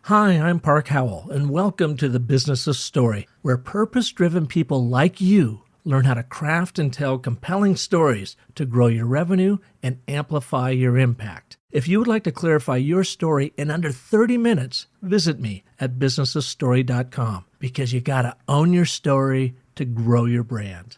Hi, I'm Park Howell, and welcome to the Business of Story, where purpose-driven people like you learn how to craft and tell compelling stories to grow your revenue and amplify your impact. If you would like to clarify your story in under 30 minutes, visit me at businessofstory.com, because you gotta own your story to grow your brand.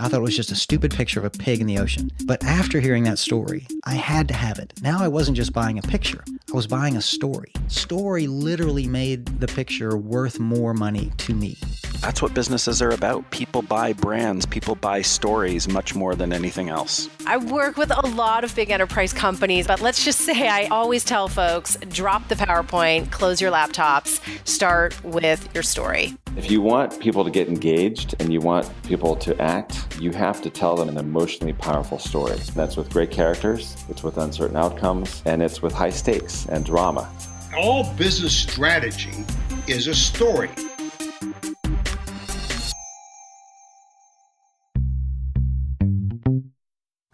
I thought it was just a stupid picture of a pig in the ocean. But after hearing that story, I had to have it. Now I wasn't just buying a picture, I was buying a story. Story literally made the picture worth more money to me. That's what businesses are about. People buy brands, people buy stories much more than anything else. I work with a lot of big enterprise companies, but let's just say I always tell folks, drop the PowerPoint, close your laptops, start with your story. If you want people to get engaged and you want people to act, you have to tell them an emotionally powerful story. That's with great characters, it's with uncertain outcomes, and it's with high stakes and drama. All business strategy is a story.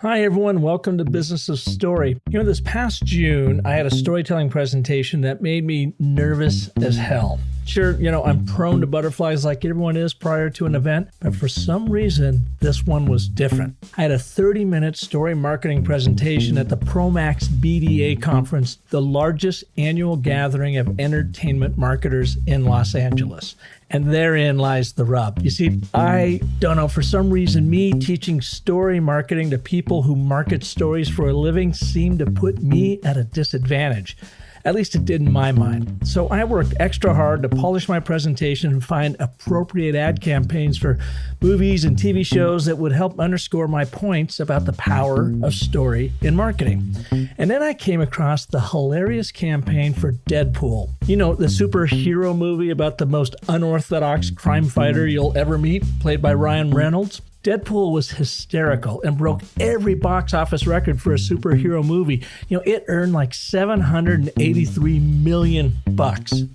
Hi, everyone. Welcome to Business of Story. This past June, I had a storytelling presentation that made me nervous as hell. Sure, I'm prone to butterflies like everyone is prior to an event, but for some reason, this one was different. I had a 30-minute story marketing presentation at the Promax BDA conference, the largest annual gathering of entertainment marketers in Los Angeles. And therein lies the rub. You see, I don't know, for some reason, me teaching story marketing to people who market stories for a living seemed to put me at a disadvantage. At least it did in my mind. So I worked extra hard to polish my presentation and find appropriate ad campaigns for movies and TV shows that would help underscore my points about the power of story in marketing. And then I came across the hilarious campaign for Deadpool. The superhero movie about the most unorthodox crime fighter you'll ever meet, played by Ryan Reynolds. Deadpool was hysterical and broke every box office record for a superhero movie. It earned like $783 million.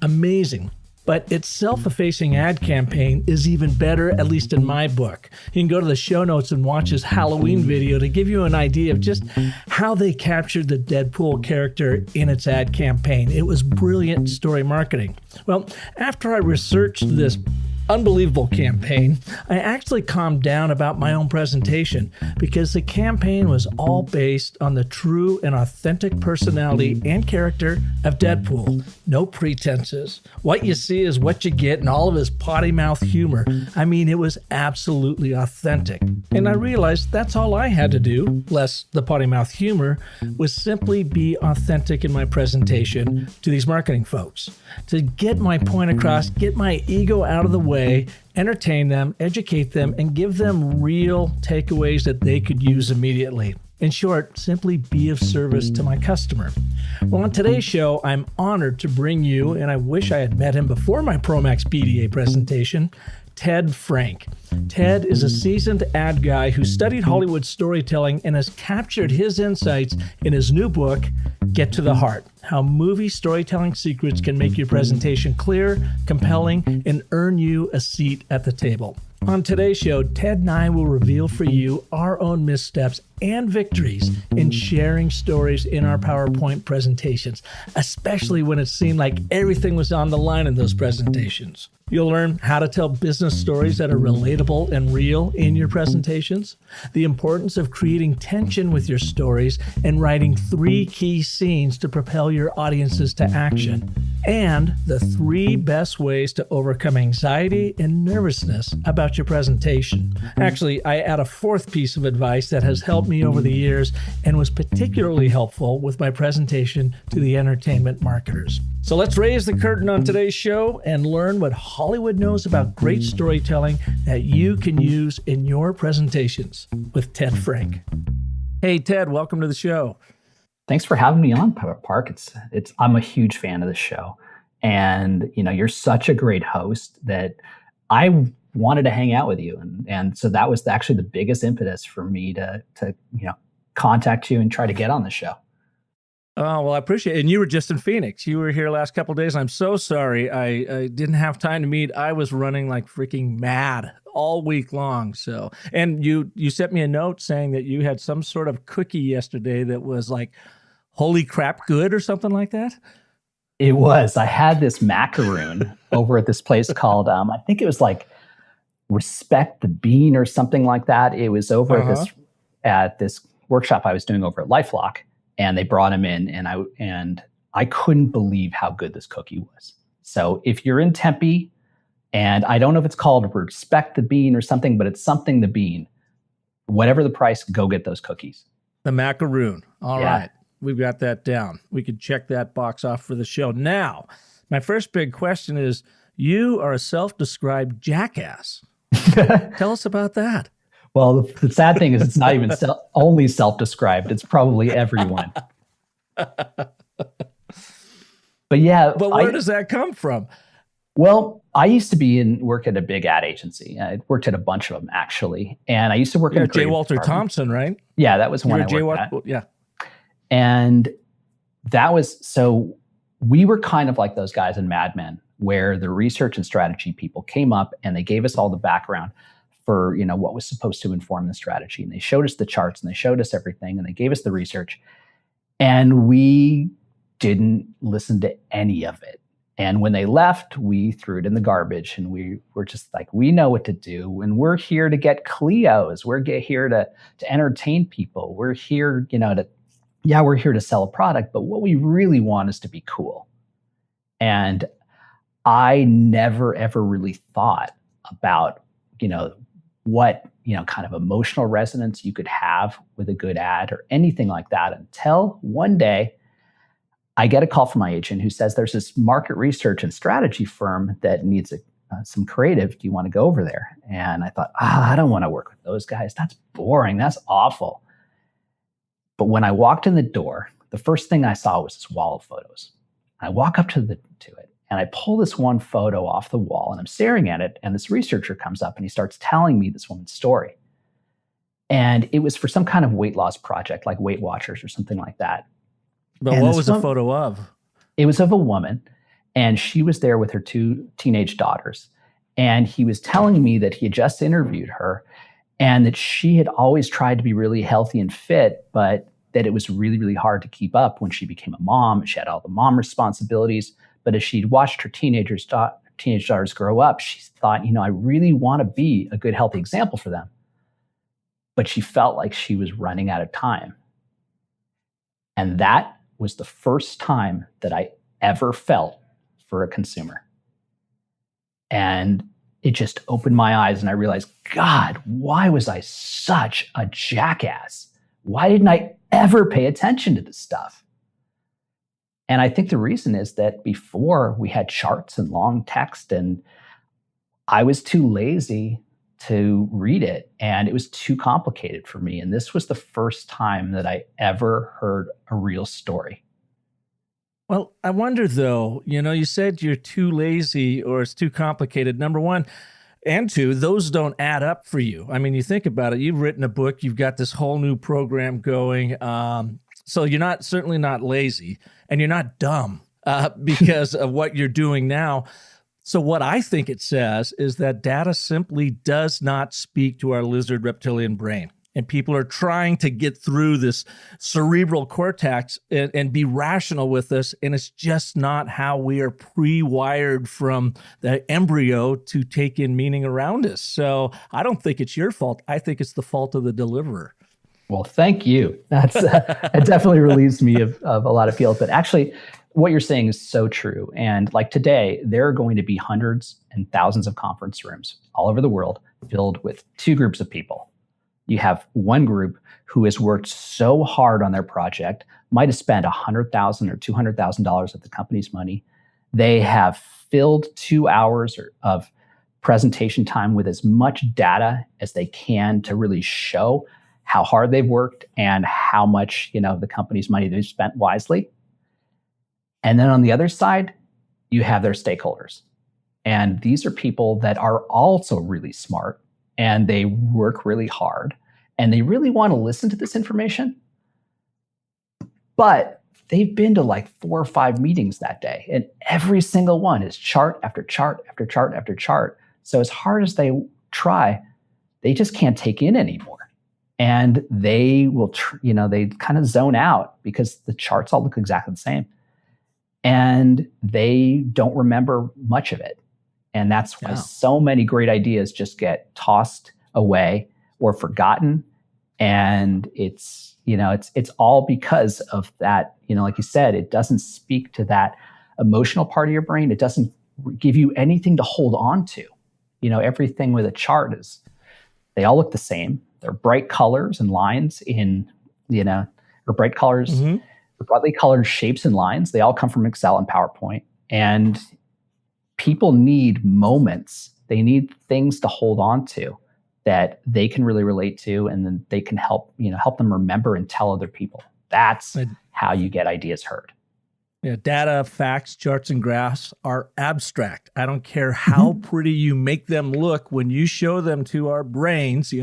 Amazing. But its self-effacing ad campaign is even better, at least in my book. You can go to the show notes and watch his Halloween video to give you an idea of just how they captured the Deadpool character in its ad campaign. It was brilliant story marketing. Well, after I researched this unbelievable campaign, I actually calmed down about my own presentation because the campaign was all based on the true and authentic personality and character of Deadpool. No pretenses. What you see is what you get, and all of his potty mouth humor. I mean, it was absolutely authentic. And I realized that's all I had to do, less the potty mouth humor, was simply be authentic in my presentation to these marketing folks. To get my point across, get my ego out of the way, entertain them, educate them, and give them real takeaways that they could use immediately. In short, simply be of service to my customer. Well, on today's show, I'm honored to bring you, and I wish I had met him before my Promax BDA presentation, Ted Frank. Ted is a seasoned ad guy who studied Hollywood storytelling and has captured his insights in his new book, Get to the Heart: How Movie Storytelling Secrets Can Make Your Presentation Clear, Compelling, and Earn You a Seat at the Table. On today's show, Ted and I will reveal for you our own missteps and victories in sharing stories in our PowerPoint presentations, especially when it seemed like everything was on the line in those presentations. You'll learn how to tell business stories that are relatable and real in your presentations, the importance of creating tension with your stories, and writing 3 key scenes to propel your audiences to action, and the 3 best ways to overcome anxiety and nervousness about your presentation. Actually, I add a 4th piece of advice that has helped me over the years and was particularly helpful with my presentation to the entertainment marketers. So let's raise the curtain on today's show and learn what Hollywood knows about great storytelling that you can use in your presentations with Ted Frank. Hey, Ted, welcome to the show. Thanks for having me on, Park. I'm a huge fan of the show, and you're such a great host that I wanted to hang out with you, and so that was actually the biggest impetus for me to contact you and try to get on the show. Oh, well, I appreciate it. And you were just in Phoenix. You were here last couple of days. I'm so sorry I didn't have time to meet. I was running like freaking mad all week long. So, and you sent me a note saying that you had some sort of cookie yesterday that was like, holy crap good or something like that. It was. I had this macaroon over at this place called, I think it was like Respect the Bean or something like that. It was over at this workshop I was doing over at LifeLock, and they brought him in, and I couldn't believe how good this cookie was. So if you're in Tempe, and I don't know if it's called Respect the Bean or something, but it's something the bean, whatever the price, go get those cookies. The macaroon. All right. We've got that down. We could check that box off for the show. Now, my first big question is, you are a self-described jackass. Tell us about that. Well, the sad thing is it's not even only self-described. It's probably everyone. But yeah. But where does that come from? Well, I used to work at a big ad agency. I worked at a bunch of them, actually. And I used to work in J. Walter Thompson, right? Yeah, that was one I worked at. Yeah. And so we were kind of like those guys in Mad Men, where the research and strategy people came up and they gave us all the background for, what was supposed to inform the strategy. And they showed us the charts and they showed us everything and they gave us the research. And we didn't listen to any of it. And when they left, we threw it in the garbage, and we were just like, we know what to do, and we're here to get Clios. We're here to entertain people. We're here, we're here to sell a product, but what we really want is to be cool. And I never, ever really thought about, what, kind of emotional resonance you could have with a good ad or anything like that, until one day I get a call from my agent who says there's this market research and strategy firm that needs some creative. Do you want to go over there? And I thought, I don't want to work with those guys. That's boring. That's awful. But when I walked in the door, the first thing I saw was this wall of photos. I walk up to it and I pull this one photo off the wall and I'm staring at it. And this researcher comes up and he starts telling me this woman's story. And it was for some kind of weight loss project, like Weight Watchers or something like that. But what was the photo of? It was of a woman, and she was there with her 2 teenage daughters. And he was telling me that he had just interviewed her and that she had always tried to be really healthy and fit, but that it was really, really hard to keep up when she became a mom. She had all the mom responsibilities. But as she'd watched her teenage daughters grow up, she thought, I really want to be a good, healthy example for them. But she felt like she was running out of time. And that was the first time that I ever felt for a consumer. And it just opened my eyes and I realized, God, why was I such a jackass? Why didn't I ever pay attention to this stuff? And I think the reason is that before we had charts and long text, and I was too lazy to read it, and it was too complicated for me. And this was the first time that I ever heard a real story. Well, I wonder though, you said you're too lazy or it's too complicated. Number one, and two, those don't add up for you. I mean, you think about it, you've written a book, you've got this whole new program going. So you're certainly not lazy, and you're not dumb because of what you're doing now. So what I think it says is that data simply does not speak to our lizard reptilian brain. And people are trying to get through this cerebral cortex and be rational with this. And it's just not how we are pre-wired from the embryo to take in meaning around us. So I don't think it's your fault. I think it's the fault of the deliverer. Well, thank you. That's it definitely relieves me of a lot of guilt. But actually, what you're saying is so true. And like today, there are going to be hundreds and thousands of conference rooms all over the world filled with 2 groups of people. You have one group who has worked so hard on their project, might have spent $100,000 or $200,000 of the company's money. They have filled 2 hours of presentation time with as much data as they can to really show how hard they've worked and how much, the company's money they've spent wisely. And then on the other side, you have their stakeholders. And these are people that are also really smart, and they work really hard, and they really want to listen to this information. But they've been to like 4 or 5 meetings that day, and every single one is chart after chart after chart after chart. So as hard as they try, they just can't take in anymore. And they will, they kind of zone out because the charts all look exactly the same. and they don't remember much of it. And that's why so many great ideas just get tossed away or forgotten. And it's all because of that, like you said, it doesn't speak to that emotional part of your brain. It doesn't give you anything to hold on to. Everything with a chart they all look the same. They're bright colors and lines or bright colors, or brightly colored shapes and lines. They all come from Excel and PowerPoint. And people need moments. They need things to hold on to that they can really relate to, and then they can help them remember and tell other people. That's how you get ideas heard. Yeah, data, facts, charts, and graphs are abstract. I don't care how pretty you make them look. When you show them to our brains,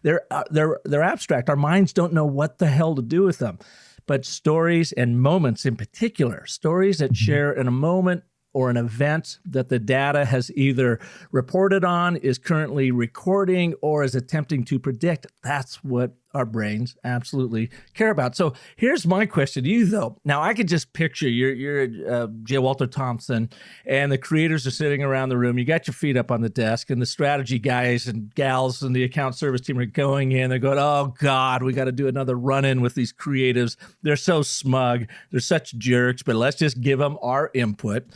they're abstract. Our minds don't know what the hell to do with them. But stories and moments in particular, stories that share in a moment or an event that the data has either reported on, is currently recording, or is attempting to predict. That's what our brains absolutely care about. So here's my question to you, though. Now, I could just picture you're J. Walter Thompson, and the creators are sitting around the room. You got your feet up on the desk, and the strategy guys and gals and the account service team are going in. They're going, oh, God, we got to do another run-in with these creatives. They're so smug. They're such jerks, but let's just give them our input.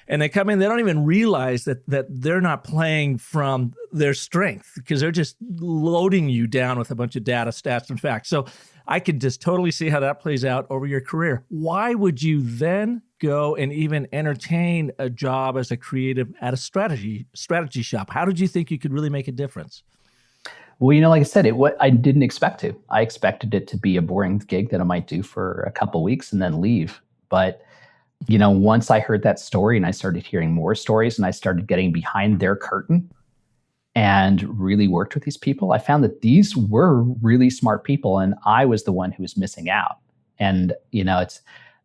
And they come in, they don't even realize that they're not playing from their strength, because they're just loading you down with a bunch of data, stats, and facts. So I could just totally see how that plays out over your career. Why would you then go and even entertain a job as a creative at a strategy shop? How did you think you could really make a difference? Well, like I said, I didn't expect to. I expected it to be a boring gig that I might do for a couple of weeks and then leave. But once I heard that story and I started hearing more stories and I started getting behind their curtain and really worked with these people, I found that these were really smart people, and I was the one who was missing out. And,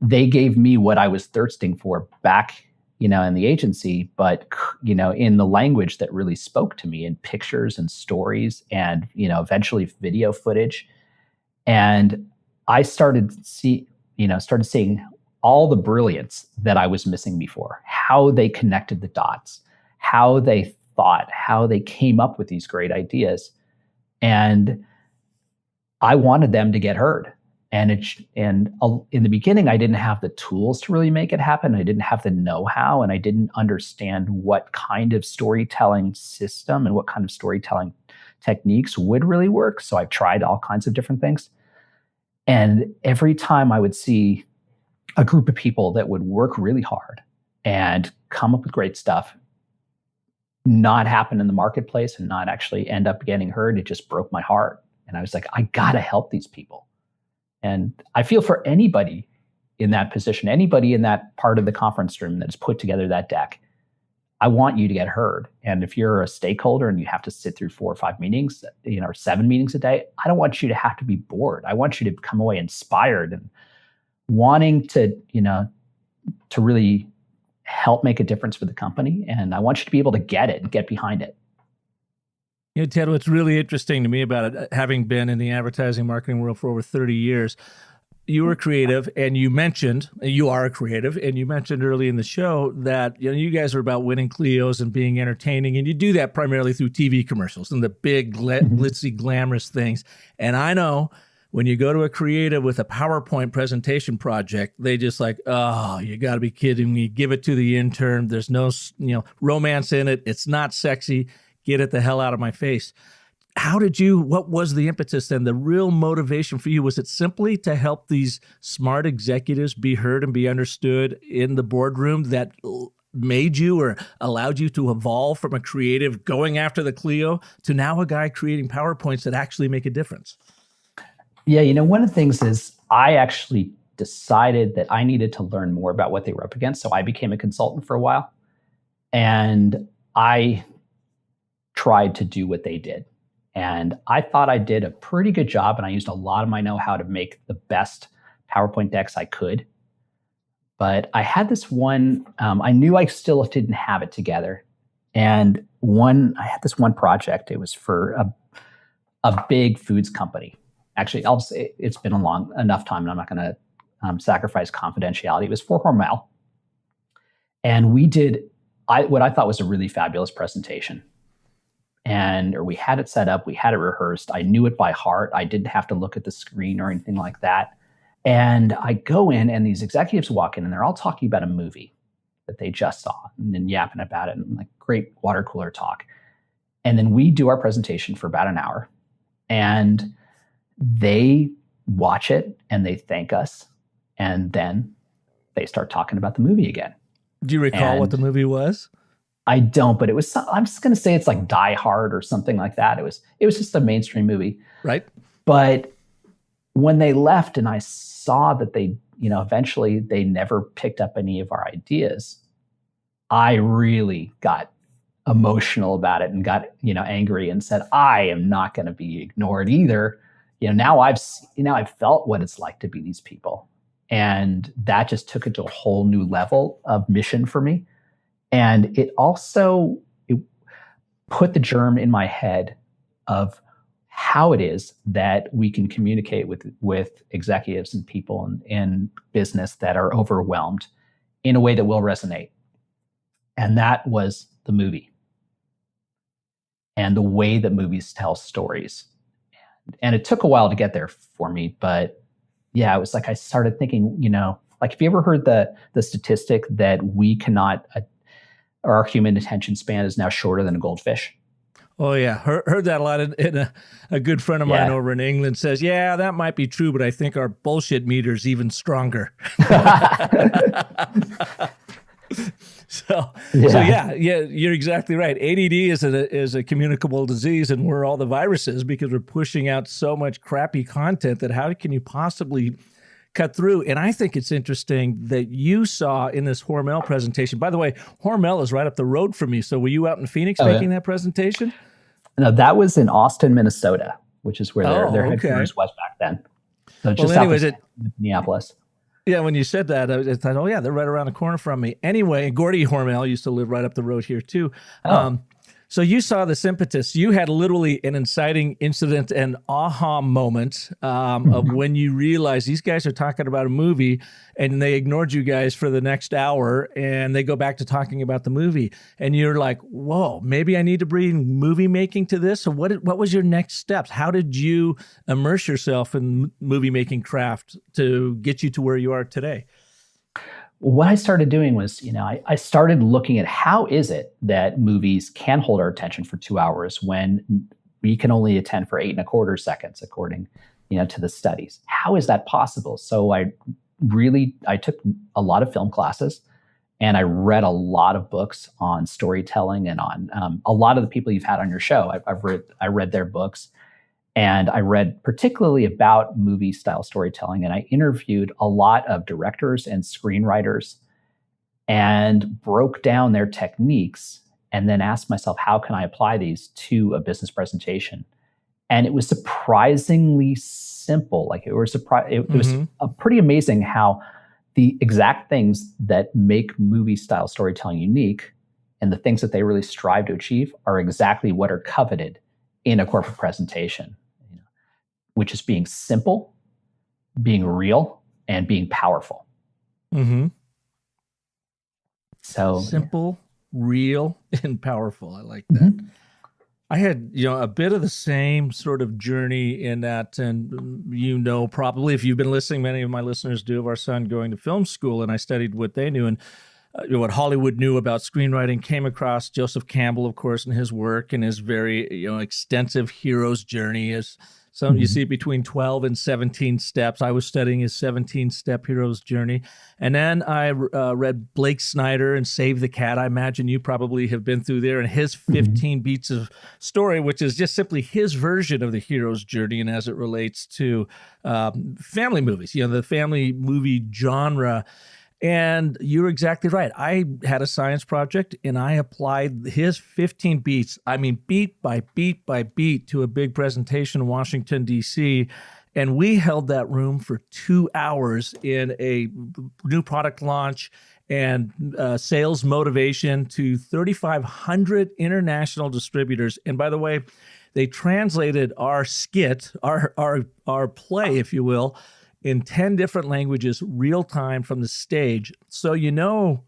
they gave me what I was thirsting for back, in the agency, but, in the language that really spoke to me, in pictures and stories and, eventually video footage. And I started seeing all the brilliance that I was missing before, how they connected the dots, how they thought, how they came up with these great ideas. And I wanted them to get heard. And in the beginning, I didn't have the tools to really make it happen. I didn't have the know-how, and I didn't understand what kind of storytelling system and what kind of storytelling techniques would really work. So I tried all kinds of different things. And every time I would see a group of people that would work really hard and come up with great stuff not happen in the marketplace and not actually end up getting heard, it just broke my heart. And I was like, I gotta help these people. And I feel for anybody in that position, anybody in that part of the conference room that has put together that deck, I want you to get heard. And if you're a stakeholder and you have to sit through 4 or 5 meetings, or 7 meetings a day, I don't want you to have to be bored. I want you to come away inspired and wanting to really help make a difference for the company. And I want you to be able to get it and get behind it. Ted, what's really interesting to me about it, having been in the advertising marketing world for over 30 years, you were creative, and you are a creative, and you mentioned early in the show that you guys are about winning Clios and being entertaining, and you do that primarily through TV commercials and the big glitzy, glamorous things. And I know when you go to a creative with a PowerPoint presentation project, they just like, oh, you got to be kidding me. Give it to the intern. There's no, romance in it. It's not sexy. Get it the hell out of my face. What was the impetus then? The real motivation for you? Was it simply to help these smart executives be heard and be understood in the boardroom that made you or allowed you to evolve from a creative going after the Clio to now a guy creating PowerPoints that actually make a difference? Yeah, one of the things is I actually decided that I needed to learn more about what they were up against. So I became a consultant for a while, and I tried to do what they did. And I thought I did a pretty good job, and I used a lot of my know-how to make the best PowerPoint decks I could. But I had this one, I knew I still didn't have it together. And I had this one project. It was for a big foods company. Actually, I'll say it's been a long enough time, and I'm not going to sacrifice confidentiality. It was for Hormel, And we did what I thought was a really fabulous presentation. Or we had it set up, we had it rehearsed. I knew it by heart. I didn't have to look at the screen or anything like that. And I go in and these executives walk in and they're all talking about a movie that they just saw and then yapping about it and like great water cooler talk. And then we do our presentation for about an hour and they watch it and they thank us. And then they start talking about the movie again. Do you recall what the movie was? I don't, but it was, I'm just going to say it's like Die Hard or something like that. It was just a mainstream movie. Right. But when they left and I saw that they, eventually they never picked up any of our ideas, I really got emotional about it and got, angry and said, I am not going to be ignored either. Now I've felt what it's like to be these people. And that just took it to a whole new level of mission for me. And it put the germ in my head of how it is that we can communicate with executives and people in business that are overwhelmed in a way that will resonate. And that was the movie and the way that movies tell stories. And it took a while to get there for me, but yeah, it was like I started thinking, like have you ever heard the statistic that we cannot, our human attention span is now shorter than a goldfish? Oh, yeah. Heard that a lot. And a good friend of mine over in England says, yeah, that might be true, but I think our bullshit meter's even stronger. So yeah, you're exactly right. ADD is a communicable disease, and we're all the viruses because we're pushing out so much crappy content that how can you possibly cut through? And I think it's interesting that you saw in this Hormel presentation. By the way, Hormel is right up the road from me. So were you out in Phoenix making that presentation? No, that was in Austin, Minnesota, which is where their headquarters was back then. So just south of Minneapolis. Yeah, when you said that, I thought, oh, yeah, they're right around the corner from me. Anyway, Gordy Hormel used to live right up the road here, too. So you saw this impetus. You had literally an inciting incident and aha moment of when you realized these guys are talking about a movie and they ignored you guys for the next hour and they go back to talking about the movie. And you're like, whoa, maybe I need to bring movie making to this. So what was your next steps? How did you immerse yourself in movie making craft to get you to where you are today? What I started doing was, I started looking at how is it that movies can hold our attention for 2 hours when we can only attend for 8.25 seconds, according, to the studies. How is that possible? So I took a lot of film classes and I read a lot of books on storytelling and on a lot of the people you've had on your show. I read their books. And I read particularly about movie style storytelling, and I interviewed a lot of directors and screenwriters and broke down their techniques and then asked myself, how can I apply these to a business presentation? And it was surprisingly simple. Like it was pretty amazing how the exact things that make movie style storytelling unique and the things that they really strive to achieve are exactly what are coveted in a corporate presentation. Which is being simple, being real, and being powerful. Mm-hmm. So simple, real, and powerful. I like that. Mm-hmm. I had, a bit of the same sort of journey in that, and probably if you've been listening, many of my listeners do, of our son going to film school, and I studied what they knew and what Hollywood knew about screenwriting, came across Joseph Campbell, of course, in his work and his very, extensive hero's journey as you see between 12 and 17 steps. I was studying his 17-step hero's journey. And then I read Blake Snyder and Save the Cat. I imagine you probably have been through there, and his 15 beats of story, which is just simply his version of the hero's journey and as it relates to family movies, the family movie genre. And you're exactly right. I had a science project and I applied his 15 beats, beat by beat by beat, to a big presentation in Washington, D.C. And we held that room for 2 hours in a new product launch and sales motivation to 3,500 international distributors. And by the way, they translated our skit, our play, if you will, in 10 different languages, real time from the stage. So,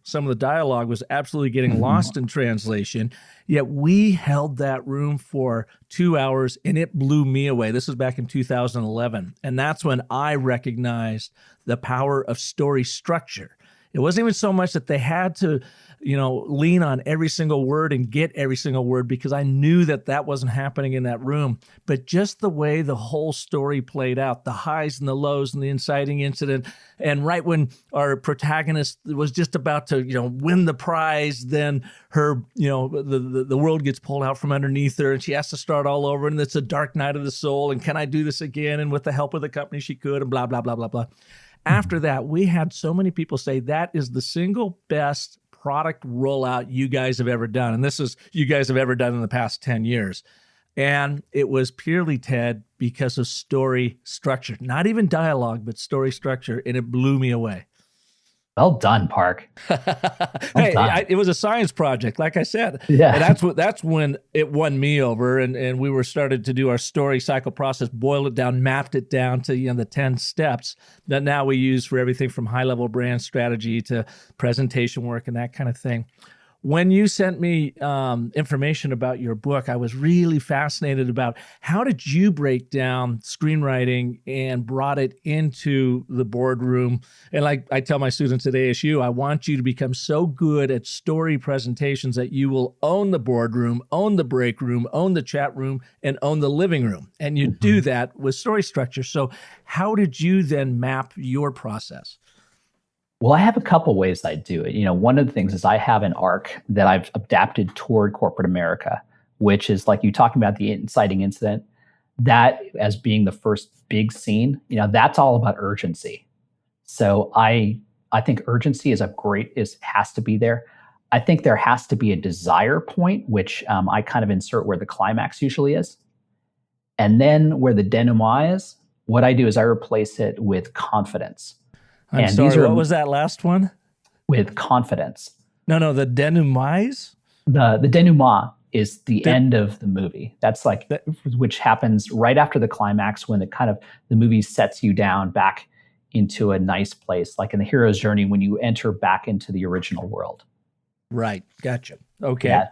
some of the dialogue was absolutely getting lost in translation, yet we held that room for 2 hours and it blew me away. This was back in 2011. And that's when I recognized the power of story structure. It wasn't even so much that they had to, lean on every single word and get every single word, because I knew that wasn't happening in that room. But just the way the whole story played out, the highs and the lows and the inciting incident. And right when our protagonist was just about to, win the prize, then her, the world gets pulled out from underneath her and she has to start all over. And it's a dark night of the soul. And can I do this again? And with the help of the company, she could, and blah, blah, blah, blah, blah. After that, we had so many people say that is the single best product rollout you guys have ever done. And this is you guys have ever done in the past 10 years. And it was purely, Ted, because of story structure, not even dialogue, but story structure. And it blew me away. Well done, Park. It was a science project, like I said. Yeah. And that's when it won me over, and we were started to do our story cycle process, boiled it down, mapped it down to the 10 steps that now we use for everything from high-level brand strategy to presentation work and that kind of thing. When you sent me information about your book, I was really fascinated about how did you break down screenwriting and brought it into the boardroom. And like I tell my students at ASU, I want you to become so good at story presentations that you will own the boardroom, own the break room, own the chat room, and own the living room. And you do that with story structure. So how did you then map your process? Well, I have a couple ways I do it. One of the things is I have an arc that I've adapted toward corporate America, which is like you talking about the inciting incident, that as being the first big scene, that's all about urgency. So I think urgency has to be there. I think there has to be a desire point, which I kind of insert where the climax usually is. And then where the denouement is, what I do is I replace it with confidence. I'm sorry, what was that last one? With confidence. No, the denouement? The denouement is the end of the movie. That's which happens right after the climax, when the movie sets you down back into a nice place, like in the hero's journey when you enter back into the original world. Right. Gotcha. Okay. Yeah.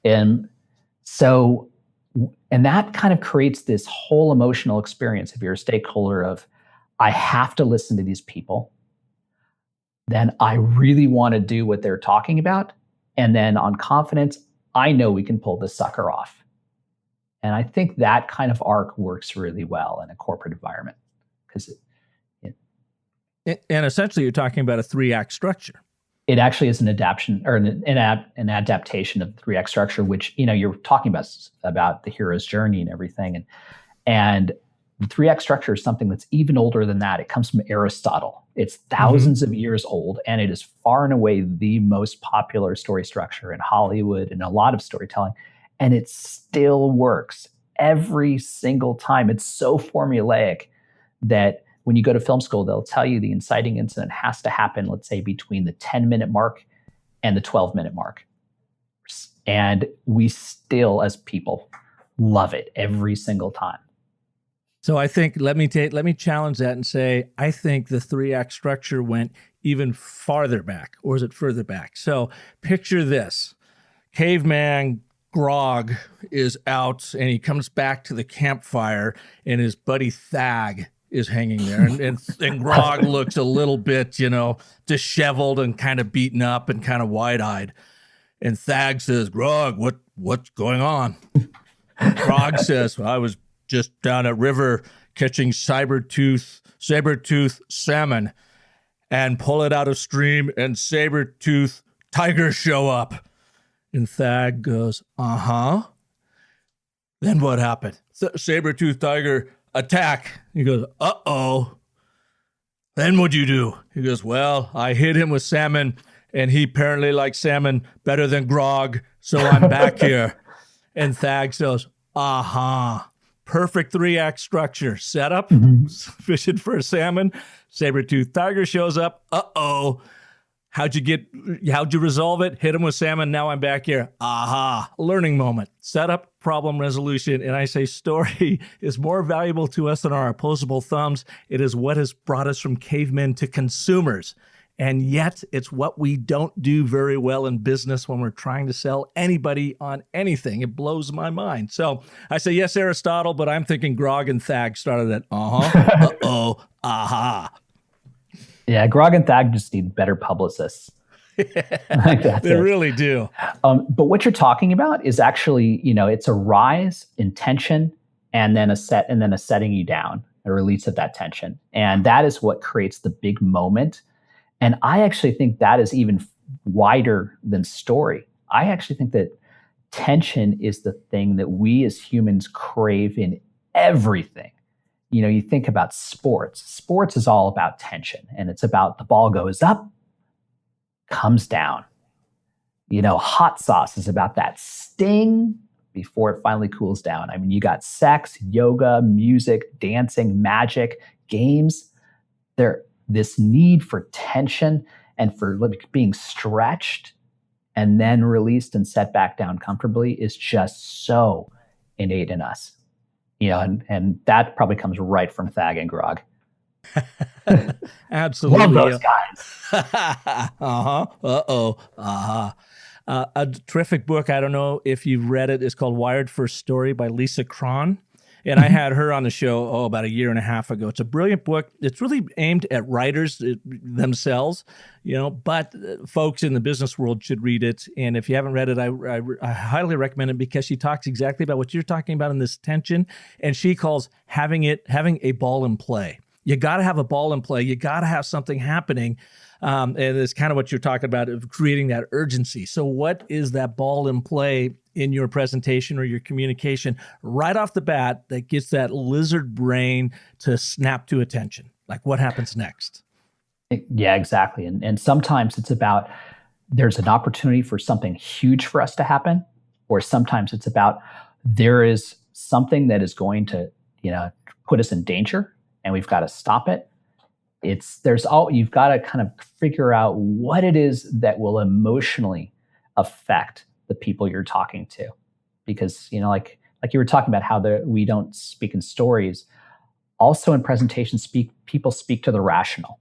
And that kind of creates this whole emotional experience. If you're a stakeholder of, I have to listen to these people, then I really want to do what they're talking about. And then on confidence, I know we can pull this sucker off. And I think that kind of arc works really well in a corporate environment. And essentially, you're talking about a 3-act structure. It actually is an adaptation or an adaptation of the 3-act structure, which, you're talking about the hero's journey and everything. And the 3-act structure is something that's even older than that. It comes from Aristotle. It's thousands of years old, and it is far and away the most popular story structure in Hollywood and a lot of storytelling. And it still works every single time. It's so formulaic that when you go to film school, they'll tell you the inciting incident has to happen, let's say, between the 10-minute mark and the 12-minute mark. And we still, as people, love it every single time. So I think let me challenge that and say I think the 3-act structure went even farther back, or is it further back? So picture this: caveman Grog is out, and he comes back to the campfire, and his buddy Thag is hanging there, and Grog looks a little bit, disheveled and kind of beaten up and kind of wide-eyed, and Thag says, "Grog, what's going on?" Grog says, "Well, I was just down a river catching saber-tooth salmon, and pull it out of stream, and saber-tooth tigers show up." And Thag goes, "Uh-huh. Then what happened?" Saber-tooth tiger attack. He goes, "Uh-oh. Then what'd you do?" He goes, "Well, I hit him with salmon, and he apparently likes salmon better than Grog, so I'm back here." And Thag says, "Uh-huh. Perfect 3-act structure. Setup, fishing for a salmon, saber-toothed tiger shows up. Uh-oh. How'd you resolve it? Hit him with salmon. Now I'm back here. Aha. Learning moment. Setup, problem resolution. And I say story is more valuable to us than our opposable thumbs. It is what has brought us from cavemen to consumers. And yet it's what we don't do very well in business when we're trying to sell anybody on anything. It blows my mind. So I say, yes, Aristotle, but I'm thinking Grog and Thag started at uh-huh, aha. Yeah, Grog and Thag just need better publicists. They really do. But what you're talking about is actually, it's a rise in tension and then a setting you down, a release of that tension. And that is what creates the big moment. And I actually think that is even wider than story. I actually think that tension is the thing that we as humans crave in everything. You think about sports. Sports is all about tension, and it's about the ball goes up, comes down. Hot sauce is about that sting before it finally cools down. I mean, you got sex, yoga, music, dancing, magic, games. This need for tension and for being stretched and then released and set back down comfortably is just so innate in us. And that probably comes right from Thag and Grog. Absolutely. Love those guys. A terrific book. I don't know if you've read it. It's called Wired for Story by Lisa Cron. And I had her on the show, about a year and a half ago. It's a brilliant book. It's really aimed at writers themselves, but folks in the business world should read it. And if you haven't read it, I highly recommend it because she talks exactly about what you're talking about in this tension. And she calls having a ball in play. You got to have a ball in play. You got to have something happening. And it's kind of what you're talking about of creating that urgency. So what is that ball in play in your presentation or your communication right off the bat that gets that lizard brain to snap to attention? Like what happens next? Yeah, exactly. And sometimes it's about there's an opportunity for something huge for us to happen, or sometimes it's about there is something that is going to, put us in danger and we've got to stop it. You've got to kind of figure out what it is that will emotionally affect the people you're talking to, because like you were talking about how we don't speak in stories. Also in presentations, people speak to the rational,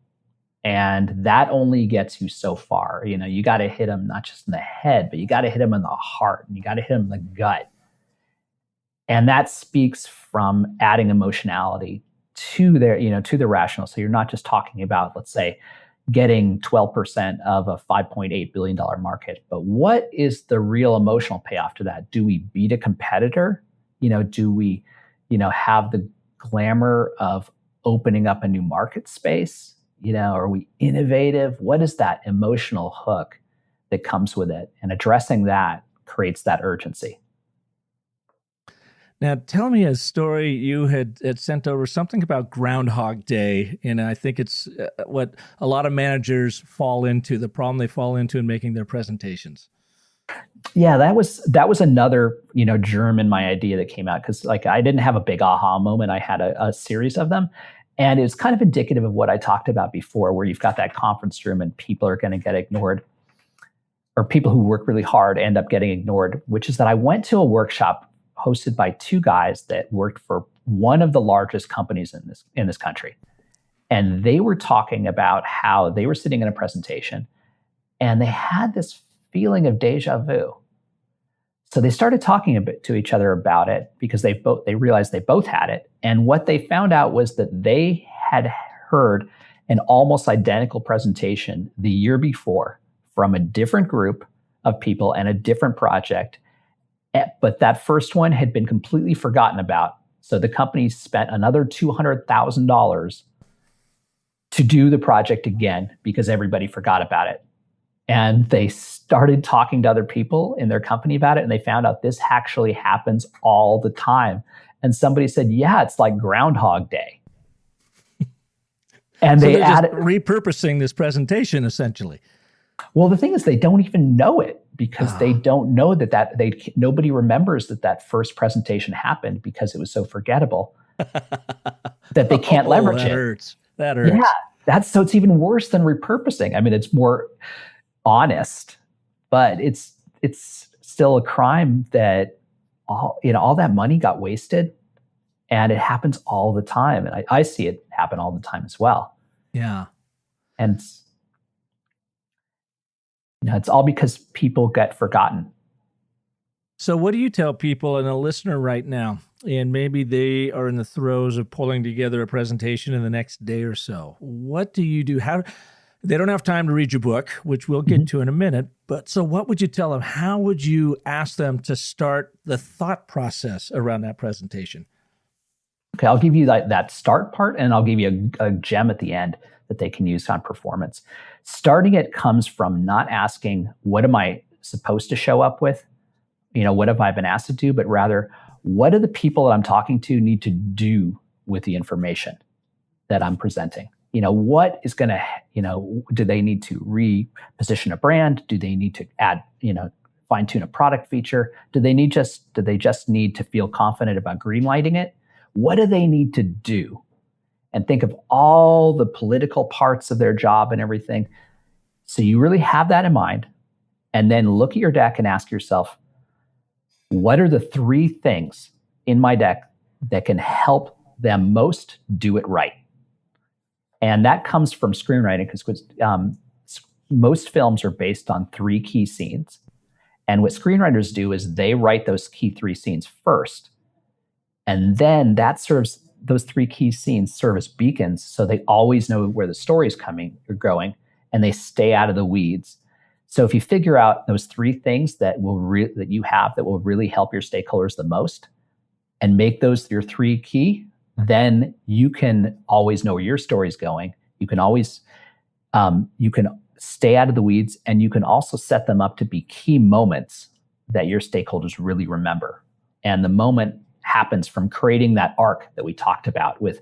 and that only gets you so far. You got to hit them not just in the head, but you got to hit them in the heart, and you got to hit them in the gut, and that speaks from adding emotionality to the rational. So you're not just talking about, let's say, getting 12% of a $5.8 billion market, but what is the real emotional payoff to that? Do we beat a competitor? Do we, have the glamour of opening up a new market space? Are we innovative? What is that emotional hook that comes with it? And addressing that creates that urgency. Now, tell me a story you had sent over, something about Groundhog Day, and I think it's what a lot of managers fall into, the problem they fall into in making their presentations. Yeah, that was another germ in my idea that came out, because I didn't have a big aha moment. I had a series of them, and it's kind of indicative of what I talked about before, where you've got that conference room and people are going to get ignored, or people who work really hard end up getting ignored. Which is that I went to a workshop hosted by two guys that worked for one of the largest companies in this country. And they were talking about how they were sitting in a presentation and they had this feeling of deja vu. So they started talking a bit to each other about it because they realized they both had it. And what they found out was that they had heard an almost identical presentation the year before from a different group of people and a different project. But that first one had been completely forgotten about. So the company spent another $200,000 to do the project again because everybody forgot about it. And they started talking to other people in their company about it, and they found out this actually happens all the time. And somebody said, yeah, it's like Groundhog Day. And so they they're added just repurposing this presentation essentially. Well, the thing is, they don't even know it because they don't know nobody remembers that first presentation happened because it was so forgettable that they can't leverage that it. Hurts. That hurts. Yeah, so it's even worse than repurposing. I mean, it's more honest, but it's still a crime that all that money got wasted, and it happens all the time. And I see it happen all the time as well. Yeah. And it's all because people get forgotten. So what do you tell people and a listener right now, and maybe they are in the throes of pulling together a presentation in the next day or so? What do you do? How they don't have time to read your book, which we'll get to in a minute. But so what would you tell them? How would you ask them to start the thought process around that presentation? Okay, I'll give you that start part, and I'll give you a gem at the end that they can use on performance. Starting it comes from not asking, what am I supposed to show up with? What have I been asked to do? But rather, what do the people that I'm talking to need to do with the information that I'm presenting? What is going to, do they need to reposition a brand? Do they need to add, fine tune a product feature? Do they just need to feel confident about greenlighting it? What do they need to do? And think of all the political parts of their job and everything. So you really have that in mind. And then look at your deck and ask yourself, what are the 3 things in my deck that can help them most do it right? And that comes from screenwriting, because most films are based on 3 key scenes. And what screenwriters do is they write those key 3 scenes first. And then those 3 key scenes serve as beacons, so they always know where the story is going, and they stay out of the weeds. So if you figure out those 3 things that you have that will really help your stakeholders the most, and make those your 3 key, then you can always know where your story is going. You can always you can stay out of the weeds, and you can also set them up to be key moments that your stakeholders really remember. And the moment happens from creating that arc that we talked about, with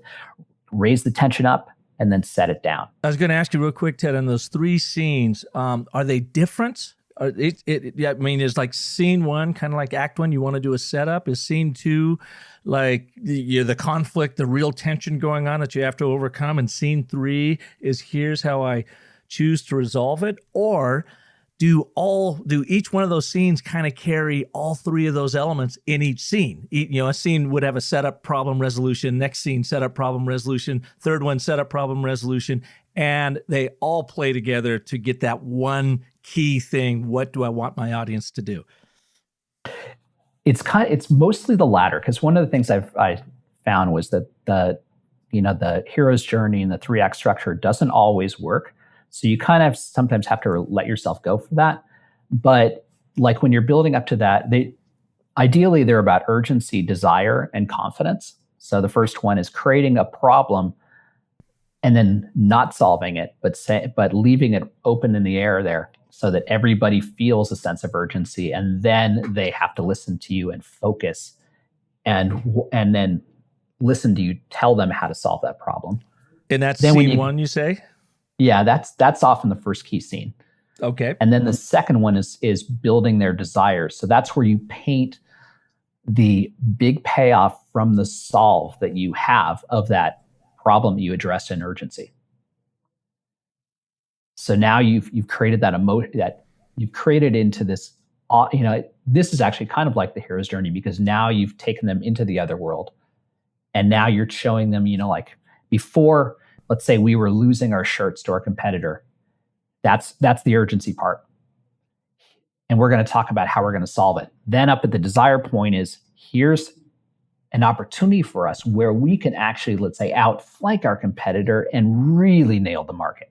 raise the tension up and then set it down. I was going to ask you real quick, Ted, on those 3 scenes, are they different? Is like scene 1 kind of like act 1, you want to do a setup? Is scene 2 like the conflict, the real tension going on that you have to overcome? And scene 3 is here's how I choose to resolve it? Or do each one of those scenes kind of carry all 3 of those elements in each scene? A scene would have a setup, problem, resolution. Next scene, setup, problem, resolution. Third one, setup, problem, resolution. And they all play together to get that one key thing. What do I want my audience to do? It's mostly the latter, because one of the things I found was that the hero's journey and the 3-act structure doesn't always work. So you kind of sometimes have to let yourself go for that. But like when you're building up to that, ideally they're about urgency, desire, and confidence. So the first one is creating a problem and then not solving it, but leaving it open in the air there so that everybody feels a sense of urgency, and then they have to listen to you and focus, and then listen to you tell them how to solve that problem. And that's scene 1, you say? Yeah, that's often the first key scene. Okay. And then the second one is building their desires. So that's where you paint the big payoff from the solve that you have of that problem that you addressed in urgency. So now you've created that you've created into this, this is actually kind of like the hero's journey, because now you've taken them into the other world, and now you're showing them, like before, let's say we were losing our shirts to our competitor. That's the urgency part. And we're going to talk about how we're going to solve it. Then up at the desire point is, here's an opportunity for us where we can actually, let's say, outflank our competitor and really nail the market.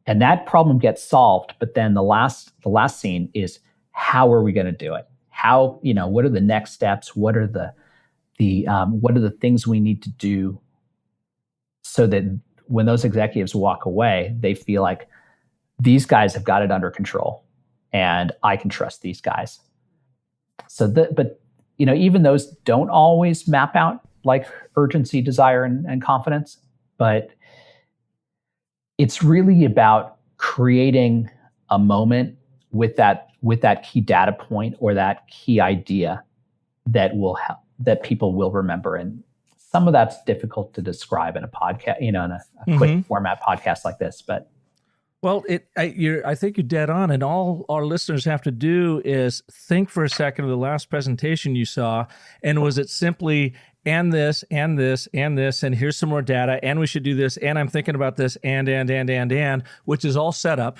And that problem gets solved. But then the last scene is, how are we going to do it? How, what are the next steps? What are the things we need to do so that when those executives walk away, they feel like these guys have got it under control and I can trust these guys. But even those don't always map out like urgency, desire, and confidence, but it's really about creating a moment with that key data point or that key idea that will help, that people will remember. And some of that's difficult to describe in a podcast, in a quick format podcast like this, but Well, I think you're dead on, and all our listeners have to do is think for a second of the last presentation you saw, and was it simply and this and this and this, and here's some more data, and we should do this, and I'm thinking about this, and, which is all set up.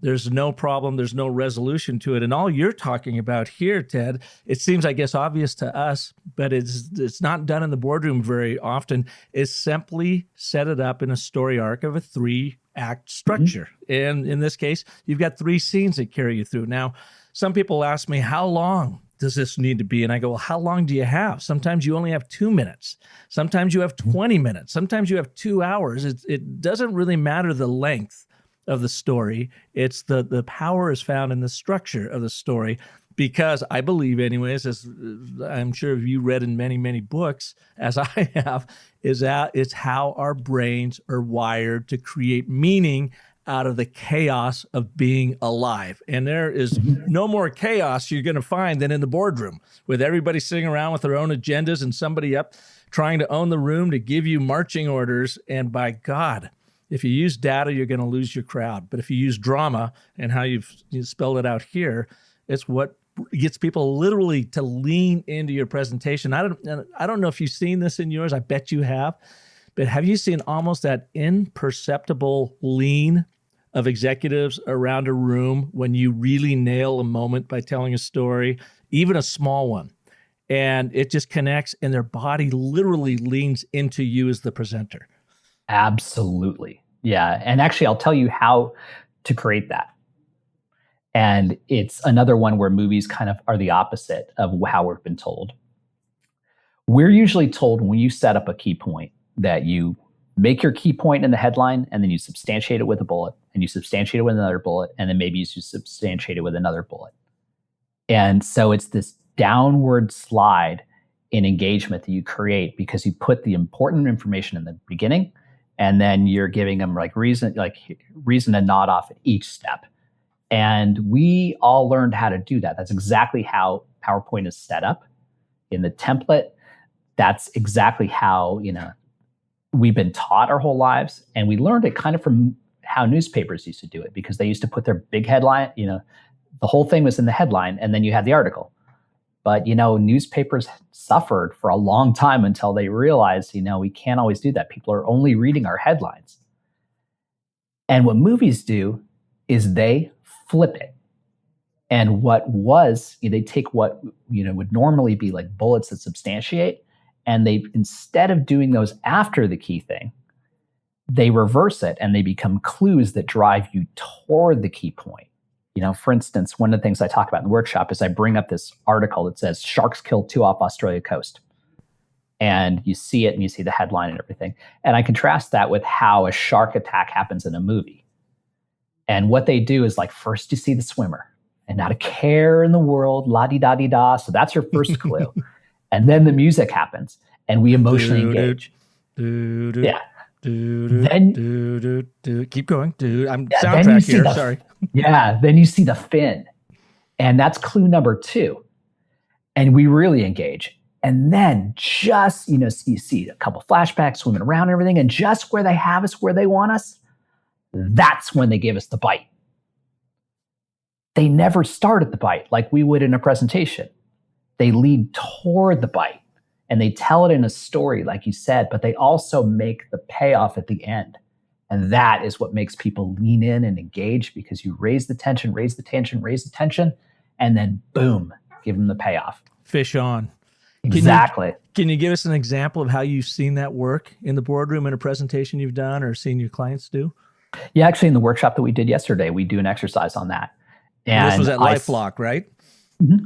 There's no problem. There's no resolution to it. And all you're talking about here, Ted, it seems, I guess, obvious to us, but it's not done in the boardroom very often, is simply set it up in a story arc of a 3-act structure. And in this case, you've got 3 scenes that carry you through. Now, some people ask me, how long does this need to be? And I go, well, how long do you have? Sometimes you only have 2 minutes. Sometimes you have 20 minutes. Sometimes you have 2 hours. It doesn't really matter the length of the story. It's the power is found in the structure of the story, because I believe, anyways, as I'm sure you read in many, many books, as I have, is that it's how our brains are wired to create meaning out of the chaos of being alive. And there is no more chaos you're going to find than in the boardroom, with everybody sitting around with their own agendas and somebody up trying to own the room to give you marching orders. And by God, if you use data, you're going to lose your crowd. But if you use drama and how you spelled it out here, it's what gets people literally to lean into your presentation. I don't know if you've seen this in yours. I bet you have. But have you seen almost that imperceptible lean of executives around a room when you really nail a moment by telling a story, even a small one, and it just connects and their body literally leans into you as the presenter? Absolutely. Yeah. And actually, I'll tell you how to create that. And it's another one where movies kind of are the opposite of how we've been told. We're usually told, when you set up a key point, that you make your key point in the headline, and then you substantiate it with a bullet, and you substantiate it with another bullet, and then maybe you substantiate it with another bullet. And so it's this downward slide in engagement that you create, because you put the important information in the beginning, and then you're giving them reason to nod off at each step. And we all learned how to do that. That's exactly how PowerPoint is set up in the template. That's exactly how, we've been taught our whole lives. And we learned it kind of from how newspapers used to do it, because they used to put their big headline, the whole thing was in the headline, and then you had the article. But, newspapers suffered for a long time until they realized, we can't always do that. People are only reading our headlines. And what movies do is they flip it. And they take what, would normally be like bullets that substantiate, and they, instead of doing those after the key thing, they reverse it and they become clues that drive you toward the key point. For instance, one of the things I talk about in the workshop is I bring up this article that says sharks killed 2 off Australia coast. And you see it and you see the headline and everything. And I contrast that with how a shark attack happens in a movie. And what they do is, first you see the swimmer, and not a care in the world, la-di-da-di-da. So that's your first clue. And then the music happens and we emotionally engage. Yeah. Then keep going, dude. I'm soundtrack here. Sorry. Yeah. Then you see the fin, and that's clue number 2. And we really engage. And then just, you see a couple flashbacks swimming around and everything. And just where they have us, where they want us, that's when they give us the bite. They never start at the bite like we would in a presentation. They lead toward the bite. And they tell it in a story, like you said, but they also make the payoff at the end. And that is what makes people lean in and engage, because you raise the tension, and then boom, give them the payoff. Fish on. Exactly. Can you give us an example of how you've seen that work in the boardroom in a presentation you've done or seen your clients do? Yeah, actually, in the workshop that we did yesterday, we do an exercise on that. And this was at LifeLock, right?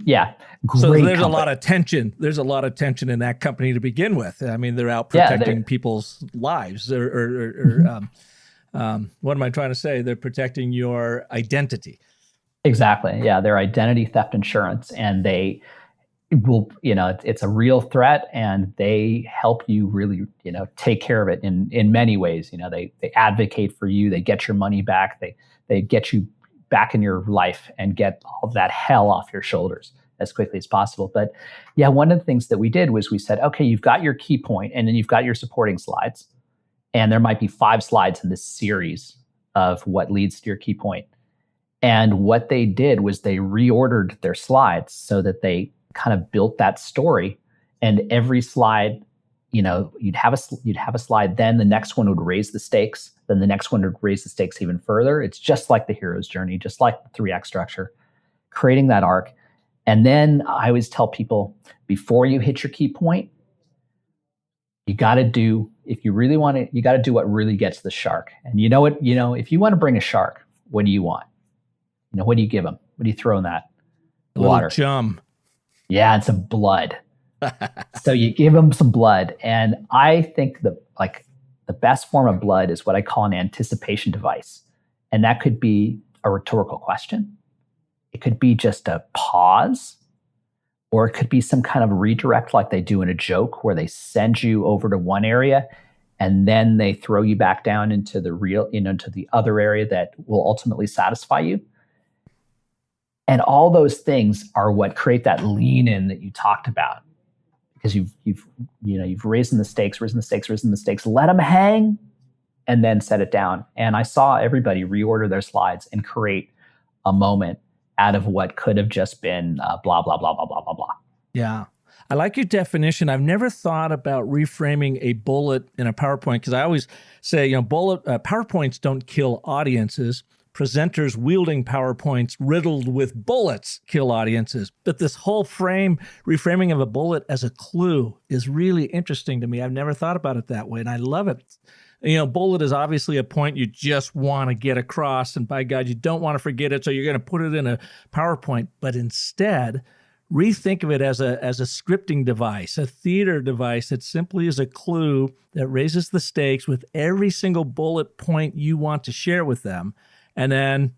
Yeah. So there's a lot of tension. There's a lot of tension in that company to begin with. I mean, they're out protecting people's lives, or what am I trying to say? They're protecting your identity. Exactly. Yeah. Their identity theft insurance, and they will, it's a real threat, and they help you really, take care of it in many ways. They advocate for you. They get your money back. They get you back in your life and get all that hell off your shoulders as quickly as possible. But yeah, one of the things that we did was we said, okay, you've got your key point, and then you've got your supporting slides, and there might be 5 slides in this series of what leads to your key point. And what they did was they reordered their slides so that they kind of built that story. And every slide, you'd have a slide, then the next one would raise the stakes, then the next one would raise the stakes even further. It's just like the hero's journey, just like the 3-act structure, creating that arc. And then I always tell people, before you hit your key point, you got to do, if you really want it, you got to do what really gets the shark. And you know what, if you want to bring a shark, what do you want? What do you give them? What do you throw in that? Water. Chum. Yeah, and some blood. So you give them some blood. And I think the best form of blood is what I call an anticipation device. And that could be a rhetorical question. It could be just a pause, or it could be some kind of redirect like they do in a joke where they send you over to one area and then they throw you back down into into the other area that will ultimately satisfy you. And all those things are what create that lean in that you talked about, because you've risen the stakes, let them hang, and then set it down. And I saw everybody reorder their slides and create a moment out of what could have just been blah, blah, blah, blah, blah, blah, blah. Yeah. I like your definition. I've never thought about reframing a bullet in a PowerPoint, because I always say, PowerPoints don't kill audiences. Presenters wielding PowerPoints riddled with bullets kill audiences. But this whole reframing of a bullet as a clue is really interesting to me. I've never thought about it that way, and I love it. Bullet is obviously a point you just want to get across, and by God, you don't want to forget it, so you're going to put it in a PowerPoint. But instead, rethink of it as a scripting device, a theater device that simply is a clue that raises the stakes with every single bullet point you want to share with them. And then,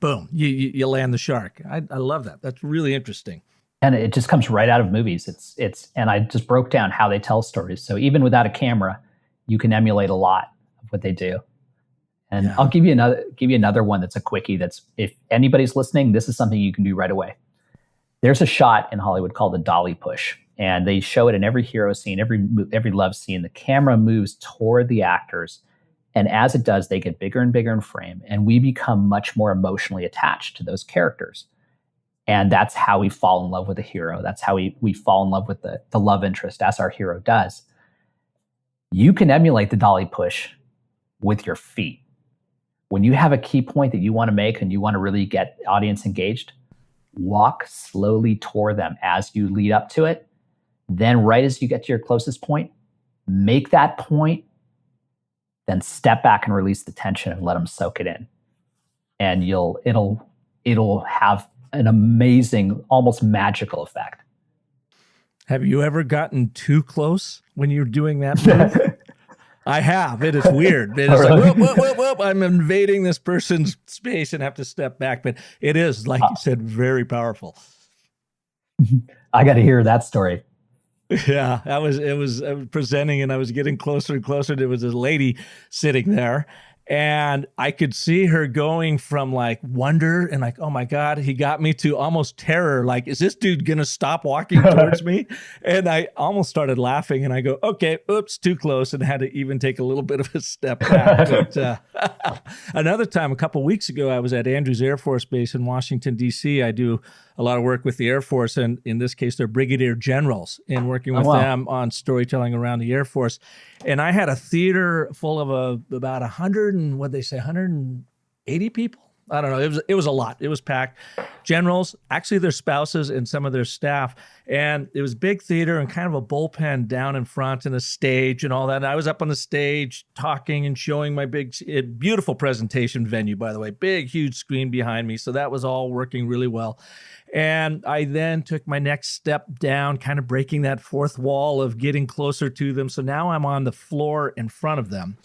boom, you land the shark. I love that. That's really interesting. And it just comes right out of movies. And I just broke down how they tell stories. So even without a camera, you can emulate a lot of what they do. And I'll give you another one that's a quickie. That's, if anybody's listening, this is something you can do right away. There's a shot in Hollywood called the dolly push, and they show it in every hero scene, every love scene. The camera moves toward the actors. And as it does, they get bigger and bigger in frame, and we become much more emotionally attached to those characters. And that's how we fall in love with a hero. That's how we fall in love with the love interest, as our hero does. You can emulate the dolly push with your feet. When you have a key point that you want to make and you want to really get audience engaged, walk slowly toward them as you lead up to it. Then right as you get to your closest point, make that point, then step back and release the tension and let them soak it in. And it'll have an amazing, almost magical effect. Have you ever gotten too close when you're doing that move? I have. It is weird. It is like, whoop, I'm invading this person's space and have to step back. But it is, like you said, very powerful. I got to hear that story. Yeah, I was presenting, and I was getting closer and closer. There was a lady sitting there, and I could see her going from like wonder and like, oh my God, he got me, to almost terror. Like, is this dude going to stop walking towards me? And I almost started laughing, and I go, okay, oops, too close, and had to even take a little bit of a step back. But, another time, a couple weeks ago, I was at Andrews Air Force Base in Washington, D.C. I do a lot of work with the Air Force, and in this case, they're brigadier generals, and working with them on storytelling around the Air Force. And I had a theater full of about 180 people. I don't know. It was a lot. It was packed. Generals, actually their spouses and some of their staff. And it was big theater and kind of a bullpen down in front and a stage and all that. And I was up on the stage talking and showing my beautiful presentation venue, by the way, big, huge screen behind me. So that was all working really well. And I then took my next step down, kind of breaking that fourth wall of getting closer to them. So now I'm on the floor in front of them.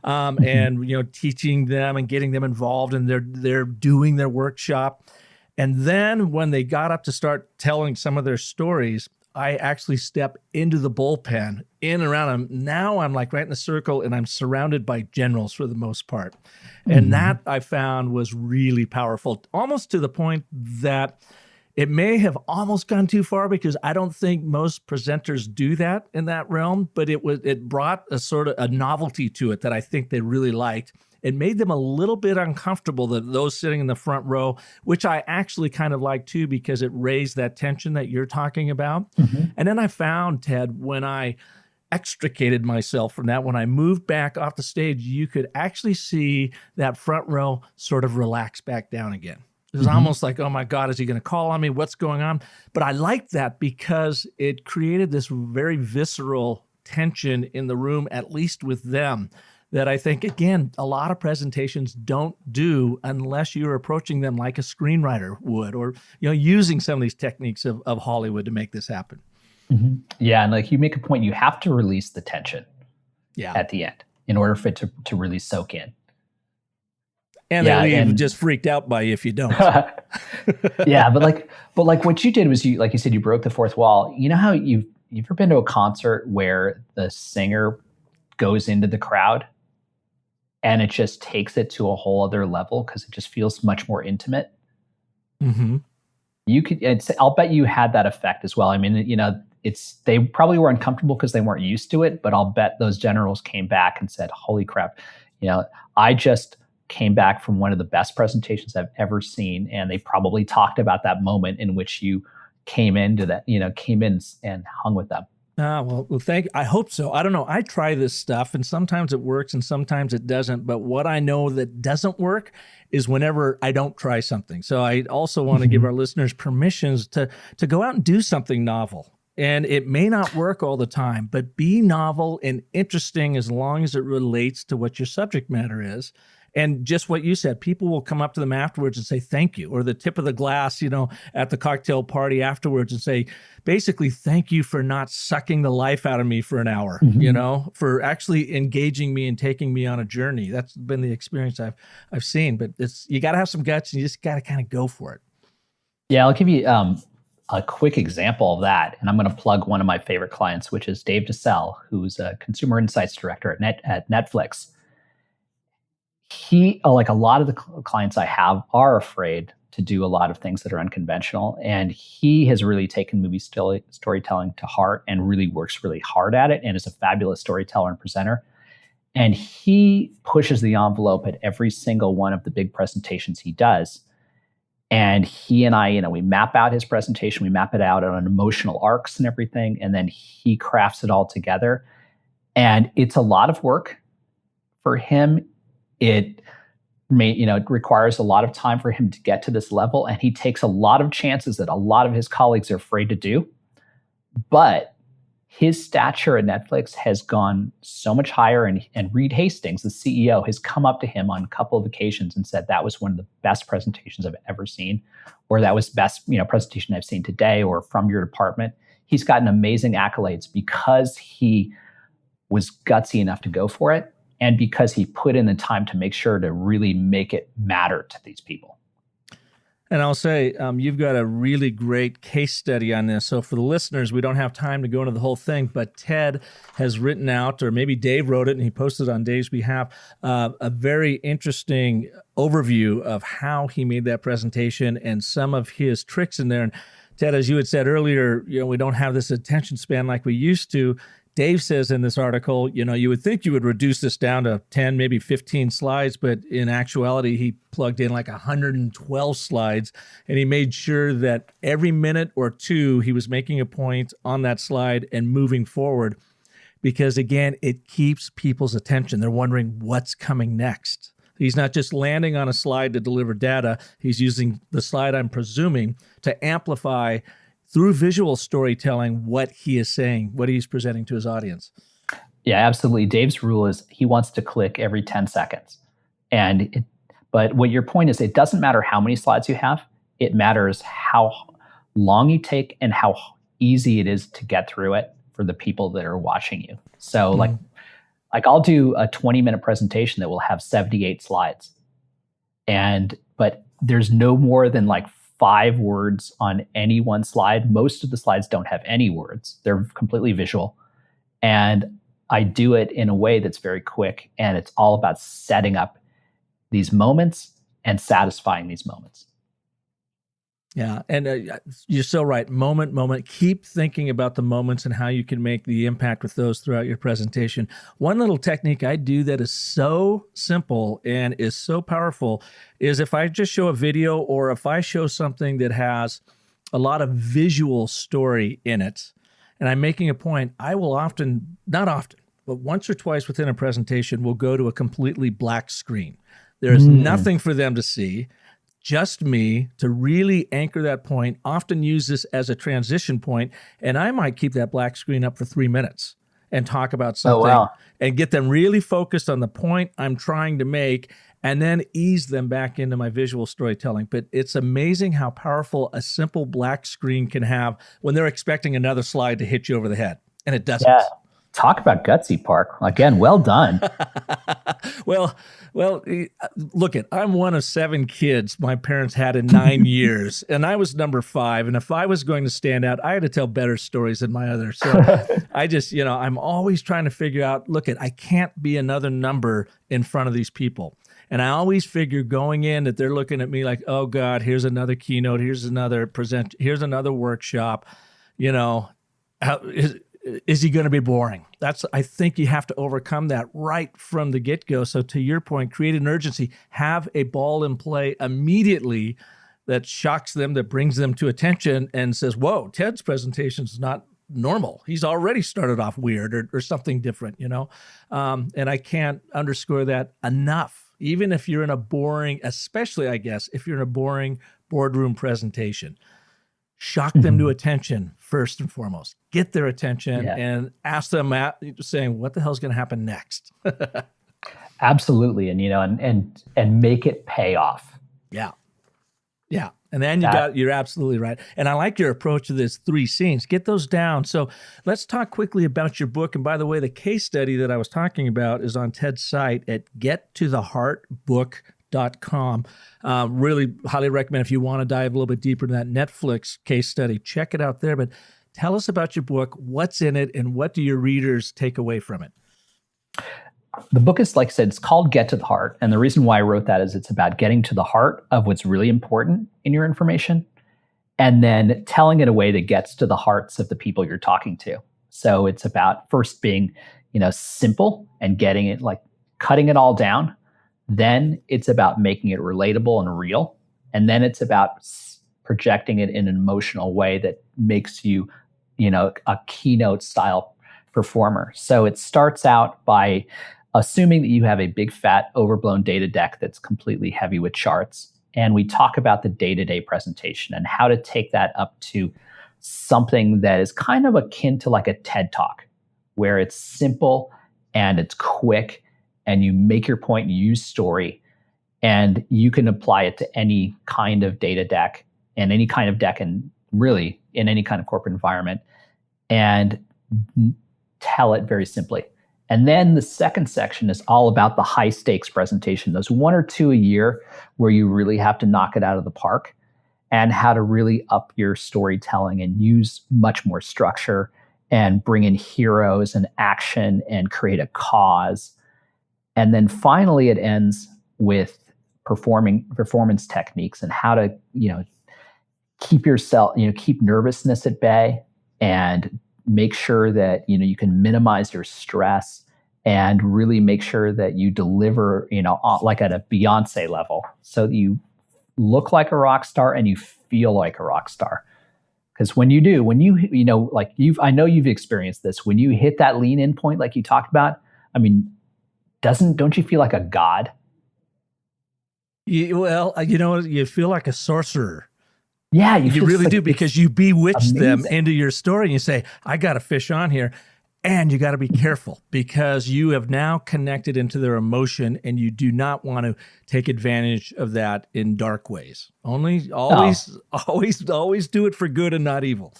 And teaching them and getting them involved, and they're doing their workshop. And then when they got up to start telling some of their stories, I actually step into the bullpen, in and around them. Now I'm like right in the circle, and I'm surrounded by generals for the most part. And that I found was really powerful, almost to the point that it may have almost gone too far, because I don't think most presenters do that in that realm, but it brought a sort of a novelty to it that I think they really liked. it made them a little bit uncomfortable, that those sitting in the front row, which I actually kind of like too, because it raised that tension that you're talking about. And then I found, Ted, when I extricated myself from that, when I moved back off the stage, you could actually see that front row sort of relax back down again. It was almost like, oh my God, is he going to call on me? What's going on? But I liked that because it created this very visceral tension in the room, at least with them, that I think, again, a lot of presentations don't do unless you're approaching them like a screenwriter would, or using some of these techniques of Hollywood to make this happen. Yeah, and like you make a point, you have to release the tension at the end in order for it to really soak in. And they leave just freaked out by you if you don't. Yeah, but what you did was like you said, you broke the fourth wall. You know how you've ever been to a concert where the singer goes into the crowd and it just takes it to a whole other level because it just feels much more intimate? I'll bet you had that effect as well. I mean, they probably were uncomfortable because they weren't used to it, but I'll bet those generals came back and said, holy crap, I just came back from one of the best presentations I've ever seen. And they probably talked about that moment in which you came in and hung with them. Well, I hope so. I don't know. I try this stuff and sometimes it works and sometimes it doesn't. But what I know that doesn't work is whenever I don't try something. So I also want to give our listeners permissions to go out and do something novel. And it may not work all the time, but be novel and interesting as long as it relates to what your subject matter is. And just what you said, people will come up to them afterwards and say, thank you, or the tip of the glass, at the cocktail party afterwards and say, basically, thank you for not sucking the life out of me for an hour, for actually engaging me and taking me on a journey. That's been the experience I've seen, but you got to have some guts and you just got to kind of go for it. Yeah. I'll give you a quick example of that. And I'm going to plug one of my favorite clients, which is Dave DeSalle, who's a consumer insights director at Netflix. He, like a lot of the clients I have, are afraid to do a lot of things that are unconventional. And he has really taken movie storytelling to heart and really works really hard at it and is a fabulous storyteller and presenter. And he pushes the envelope at every single one of the big presentations he does. And he and I, we map out his presentation, we map it out on emotional arcs and everything, and then he crafts it all together. And it's a lot of work for him. It requires a lot of time for him to get to this level, and he takes a lot of chances that a lot of his colleagues are afraid to do. But his stature at Netflix has gone so much higher, and Reed Hastings, the CEO, has come up to him on a couple of occasions and said that was one of the best presentations I've ever seen, or that was best presentation I've seen today, or from your department. He's gotten amazing accolades because he was gutsy enough to go for it. And because he put in the time to make sure to really make it matter to these people. And I'll say, you've got a really great case study on this. So for the listeners, we don't have time to go into the whole thing, but Ted has written out, or maybe Dave wrote it and he posted it on Dave's behalf, a very interesting overview of how he made that presentation and some of his tricks in there. And Ted, as you had said earlier, we don't have this attention span like we used to. Dave says in this article, you would think you would reduce this down to 10, maybe 15 slides, but in actuality, he plugged in like 112 slides, and he made sure that every minute or two, he was making a point on that slide and moving forward, because again, it keeps people's attention. They're wondering what's coming next. He's not just landing on a slide to deliver data. He's using the slide, I'm presuming, to amplify through visual storytelling what he is saying, what he's presenting to his audience. Yeah, absolutely. Dave's rule is he wants to click every 10 seconds. But what your point is, it doesn't matter how many slides you have. It matters how long you take and how easy it is to get through it for the people that are watching you. So like I'll do a 20-minute presentation that will have 78 slides. But there's no more than like 5 words on any one slide. Most of the slides don't have any words. They're completely visual. And I do it in a way that's very quick. And it's all about setting up these moments and satisfying these moments. Yeah. And you're so right. Moment. Keep thinking about the moments and how you can make the impact with those throughout your presentation. One little technique I do that is so simple and is so powerful is if I just show a video or if I show something that has a lot of visual story in it, and I'm making a point, I will often, not often, but once or twice within a presentation, will go to a completely black screen. There's nothing for them to see. Just me to really anchor that point, often use this as a transition point, and I might keep that black screen up for 3 minutes and talk about something and get them really focused on the point I'm trying to make and then ease them back into my visual storytelling. But it's amazing how powerful a simple black screen can have when they're expecting another slide to hit you over the head, and it doesn't. Yeah. Talk about gutsy, Park. Again, well done. Well, look I'm one of 7 kids my parents had in 9 years, and I was number 5. And if I was going to stand out, I had to tell better stories than my others. So I just, I'm always trying to figure out, I can't be another number in front of these people. And I always figure going in that they're looking at me like, oh God, here's another keynote. Here's another here's another workshop. Is he going to be boring? I think you have to overcome that right from the get-go. So to your point, create an urgency, have a ball in play immediately that shocks them, that brings them to attention and says, whoa, Ted's presentation is not normal. He's already started off weird or something different, and I can't underscore that enough. Even if you're in a boring, especially I guess, if you're in a boring boardroom presentation, shock them to attention first and foremost. Get their attention and ask them saying, what the hell is going to happen next? Absolutely. And make it pay off. Yeah. And then you're absolutely right. And I like your approach to this 3 scenes. Get those down. So let's talk quickly about your book. And by the way, the case study that I was talking about is on Ted's site at gettotheheartbook.com. Really highly recommend if you want to dive a little bit deeper into that Netflix case study, check it out there. But tell us about your book, what's in it, and what do your readers take away from it? The book is, like I said, it's called Get to the Heart. And the reason why I wrote that is it's about getting to the heart of what's really important in your information and then telling it in a way that gets to the hearts of the people you're talking to. So it's about first being, simple and getting it, like cutting it all down. Then it's about making it relatable and real. And then it's about projecting it in an emotional way that makes you, a keynote style performer. So it starts out by assuming that you have a big, fat, overblown data deck that's completely heavy with charts. And we talk about the day-to-day presentation and how to take that up to something that is kind of akin to like a TED Talk, where it's simple and it's quick and you make your point, you use story, and you can apply it to any kind of data deck and any kind of deck and really in any kind of corporate environment and tell it very simply. And then the second section is all about the high stakes presentation, those 1 or 2 a year where you really have to knock it out of the park and how to really up your storytelling and use much more structure and bring in heroes and action and create a cause. And then finally, it ends with performance techniques and how to, keep yourself, keep nervousness at bay and make sure that, you can minimize your stress and really make sure that you deliver, like at a Beyonce level so that you look like a rock star and you feel like a rock star. Because when you do, I know you've experienced this, when you hit that lean in point, like you talked about, don't you feel like a god? You feel like a sorcerer. Yeah, you really do, because you bewitch them into your story and you say, I got a fish on here. And you got to be careful because you have now connected into their emotion and you do not want to take advantage of that in dark ways. Always do it for good and not evil.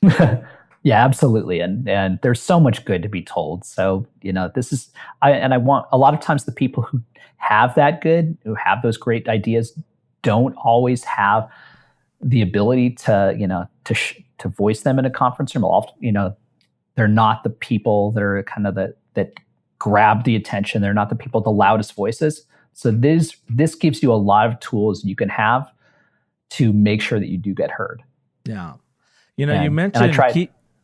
Yeah, absolutely. And there's so much good to be told. So, I want a lot of times the people who have that good, who have those great ideas, don't always have the ability to voice them in a conference room. They're not the people that are kind of that grab the attention. They're not the people with the loudest voices. So this gives you a lot of tools you can have to make sure that you do get heard. Yeah. You mentioned...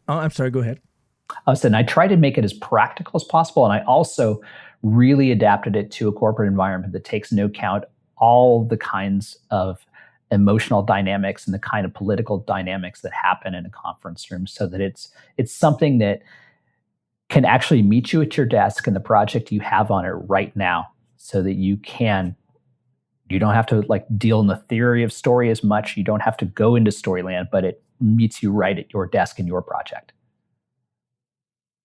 I'm sorry, go ahead. I try to make it as practical as possible. And I also really adapted it to a corporate environment that takes into account all the kinds of emotional dynamics and the kind of political dynamics that happen in a conference room, so that it's something that can actually meet you at your desk and the project you have on it right now, so that you don't have to deal in the theory of story as much. You don't have to go into Storyland, but it meets you right at your desk in your project.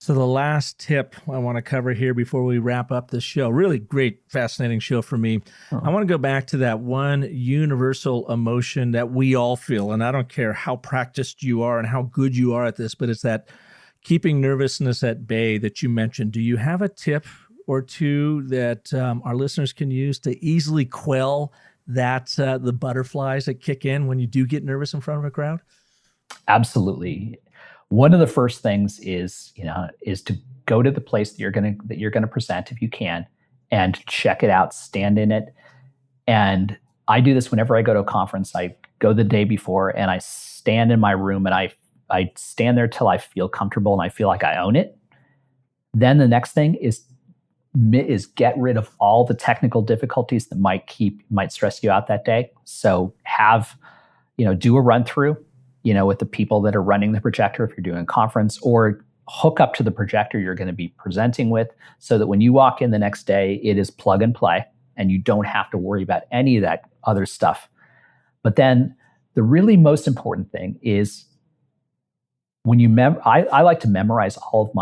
So the last tip I want to cover here before we wrap up the show, really great, fascinating show for me. I want to go back to that one universal emotion that we all feel. And I don't care how practiced you are and how good you are at this, but it's that keeping nervousness at bay that you mentioned. Do you have a tip or two that our listeners can use to easily quell that the butterflies that kick in when you do get nervous in front of a crowd? Absolutely. One of the first things is to go to the place that you're going to present if you can, and check it out, stand in it. And I do this whenever I go to a conference. I go the day before and I stand in my room, and I stand there till I feel comfortable and I feel like I own it. Then the next thing is get rid of all the technical difficulties that might stress you out that day. So do a run through, with the people that are running the projector if you're doing a conference, or hook up to the projector you're going to be presenting with, so that when you walk in the next day, it is plug and play and you don't have to worry about any of that other stuff. But then the really most important thing is when I like to memorize all of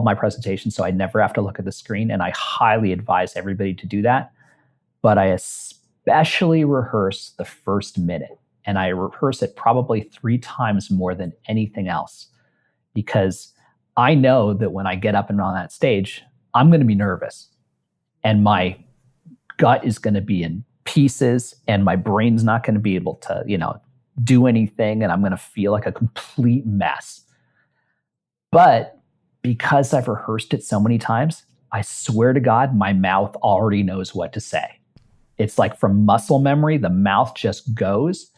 my presentations, so I never have to look at the screen, and I highly advise everybody to do that. But I especially rehearse the first minute. And I rehearse it probably 3 times more than anything else, because I know that when I get up and on that stage, I'm going to be nervous, and my gut is going to be in pieces, and my brain's not going to be able to, do anything, and I'm going to feel like a complete mess. But because I've rehearsed it so many times, I swear to God, my mouth already knows what to say. It's like from muscle memory, the mouth just goes.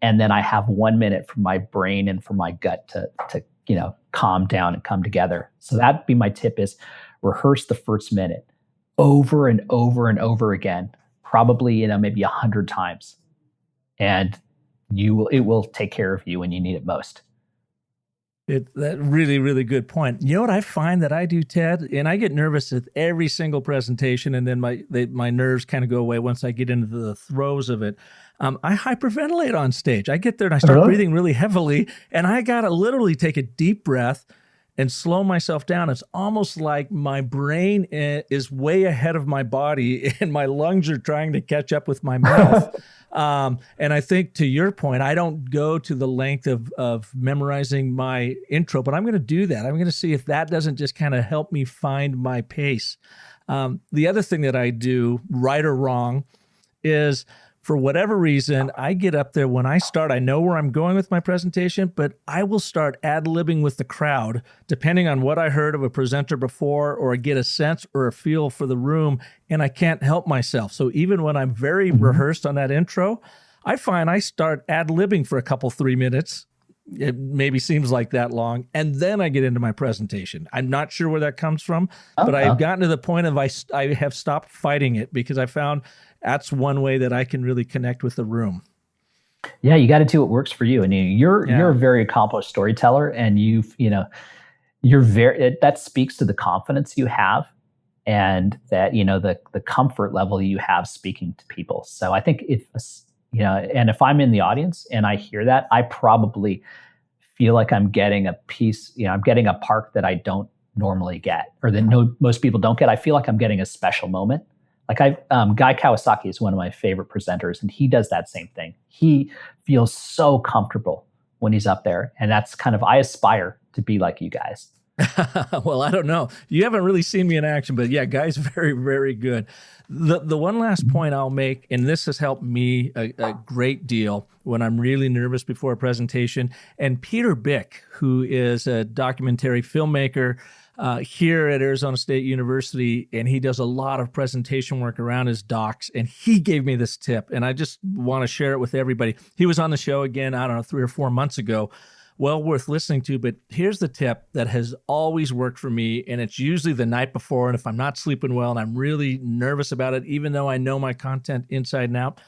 And then I have 1 minute for my brain and for my gut to calm down and come together. So that'd be my tip, is rehearse the first minute over and over and over again, probably, maybe 100 times. And it will take care of you when you need it most. That really, really good point. You know what I find that I do, Ted? And I get nervous at every single presentation, and then my nerves kind of go away once I get into the throes of it. I hyperventilate on stage. I get there and I start breathing really heavily, and I got to literally take a deep breath and slow myself down. It's almost like my brain is way ahead of my body, and my lungs are trying to catch up with my mouth. And I think, to your point, I don't go to the length of memorizing my intro, but I'm going to do that. I'm going to see if that doesn't just kind of help me find my pace. The other thing that I do, right or wrong, is, for whatever reason, I get up there when I start. I know where I'm going with my presentation, but I will start ad-libbing with the crowd, depending on what I heard of a presenter before, or get a sense or a feel for the room, and I can't help myself. So even when I'm very rehearsed on that intro, I find I start ad-libbing for a couple, 3 minutes. It maybe seems like that long, and then I get into my presentation. I'm not sure where that comes from, but I've gotten to the point of I have stopped fighting it, because I found that's one way that I can really connect with the room. Yeah, you got to do what works for you. And you're a very accomplished storyteller, and that speaks to the confidence you have, and that the comfort level you have speaking to people. So I think if I'm in the audience and I hear that, I probably feel like I'm getting a piece. I'm getting a part that I don't normally get, or that most people don't get. I feel like I'm getting a special moment. Like Guy Kawasaki is one of my favorite presenters, and he does that same thing. He feels so comfortable when he's up there, and that's I aspire to be like you guys. Well, I don't know. You haven't really seen me in action, but yeah, Guy's very, very good. The one last point I'll make, and this has helped me a great deal when I'm really nervous before a presentation, and Peter Bick, who is a documentary filmmaker, here at Arizona State University, and he does a lot of presentation work around his docs. And he gave me this tip, and I just want to share it with everybody. He was on the show again, I don't know, 3 or 4 months ago. Well worth listening to, but here's the tip that has always worked for me, and it's usually the night before, and if I'm not sleeping well and I'm really nervous about it, even though I know my content inside and out,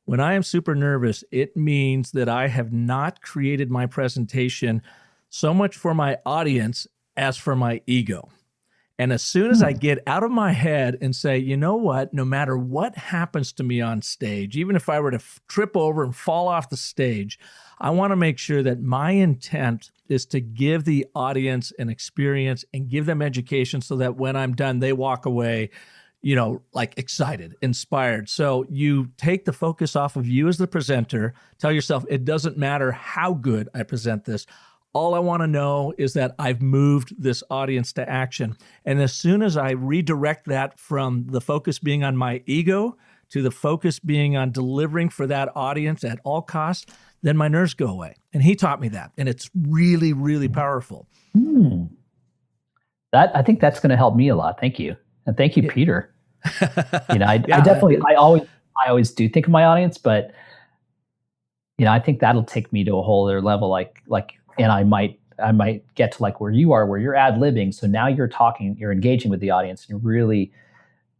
when I am super nervous, it means that I have not created my presentation so much for my audience as for my ego. And as soon as I get out of my head and say, you know what, no matter what happens to me on stage, even if I were to trip over and fall off the stage, I want to make sure that my intent is to give the audience an experience and give them education so that when I'm done, they walk away, like excited, inspired. So you take the focus off of you as the presenter, tell yourself, it doesn't matter how good I present this. All I want to know is that I've moved this audience to action. And as soon as I redirect that from the focus being on my ego to the focus being on delivering for that audience at all costs, then my nerves go away. And he taught me that. And it's really, really powerful. I think that's going to help me a lot. Thank you. And thank you, Peter. I always do think of my audience, but I think that'll take me to a whole other level. And I might get to like where you are, where you're ad-libbing. So now you're talking, you're engaging with the audience, and you're really,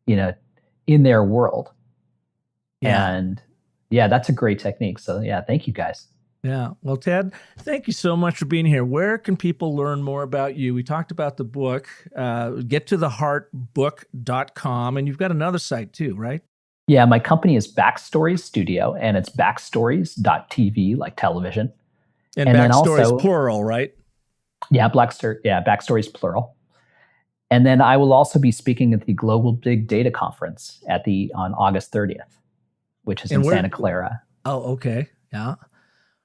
in their world. Yeah. And that's a great technique. So thank you guys. Yeah. Well, Ted, thank you so much for being here. Where can people learn more about you? We talked about the book, gettotheheartbook.com, and you've got another site too, right? Yeah. My company is Backstories Studio, and it's backstories.tv, like television. And Backstories plural, right? Yeah, Backstories plural. And then I will also be speaking at the Global Big Data Conference on August 30th, which is in Santa Clara. Oh, okay. Yeah.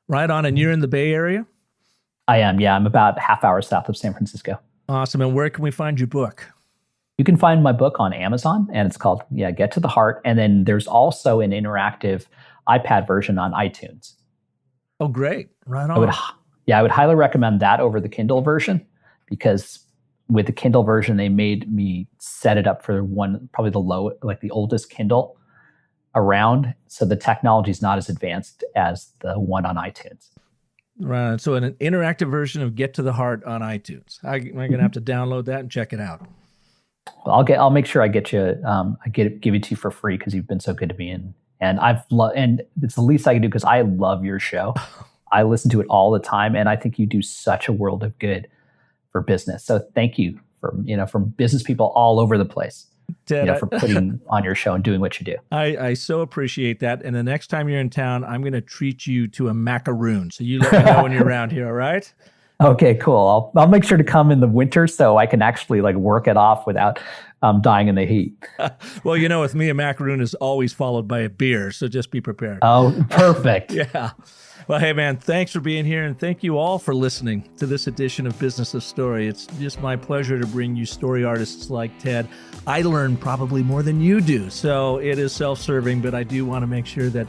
Right on. And you're in the Bay Area? I am. Yeah, I'm about half hour south of San Francisco. Awesome. And where can we find your book? You can find my book on Amazon, and it's called Get to the Heart. And then there's also an interactive iPad version on iTunes. Oh, great. Right on. I would highly recommend that over the Kindle version, because with the Kindle version, they made me set it up for probably the oldest Kindle around. So the technology is not as advanced as the one on iTunes. Right. So an interactive version of Get to the Heart on iTunes. I'm going to have to download that and check it out. Well, I'll make sure I get you, give it to you for free, because you've been so good to me. And and it's the least I can do, because I love your show. I listen to it all the time, and I think you do such a world of good for business. So thank you from business people all over the place, Ted, for putting on your show and doing what you do. I so appreciate that. And the next time you're in town, I'm going to treat you to a macaroon. So you let me know when you're around here. All right? Okay, cool. I'll make sure to come in the winter so I can actually work it off without dying in the heat. Well, with me, a macaroon is always followed by a beer. So just be prepared. Oh, perfect. Yeah. Well, hey, man, thanks for being here. And thank you all for listening to this edition of Business of Story. It's just my pleasure to bring you story artists like Ted. I learn probably more than you do. So it is self-serving, but I do want to make sure that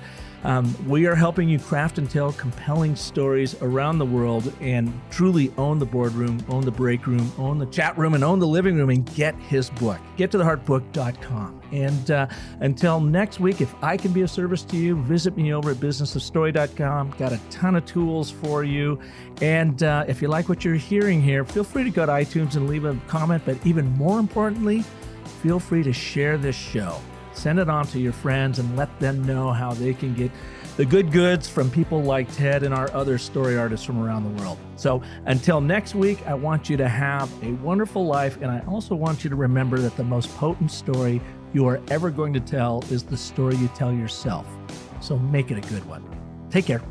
we are helping you craft and tell compelling stories around the world and truly own the boardroom, own the break room, own the chat room, and own the living room, and get his book. GetToTheHeartBook.com. And until next week, if I can be of service to you, visit me over at businessofstory.com. Got a ton of tools for you. And if you like what you're hearing here, feel free to go to iTunes and leave a comment. But even more importantly, feel free to share this show. Send it on to your friends and let them know how they can get the good goods from people like Ted and our other story artists from around the world. So until next week, I want you to have a wonderful life. And I also want you to remember that the most potent story you are ever going to tell is the story you tell yourself. So make it a good one. Take care.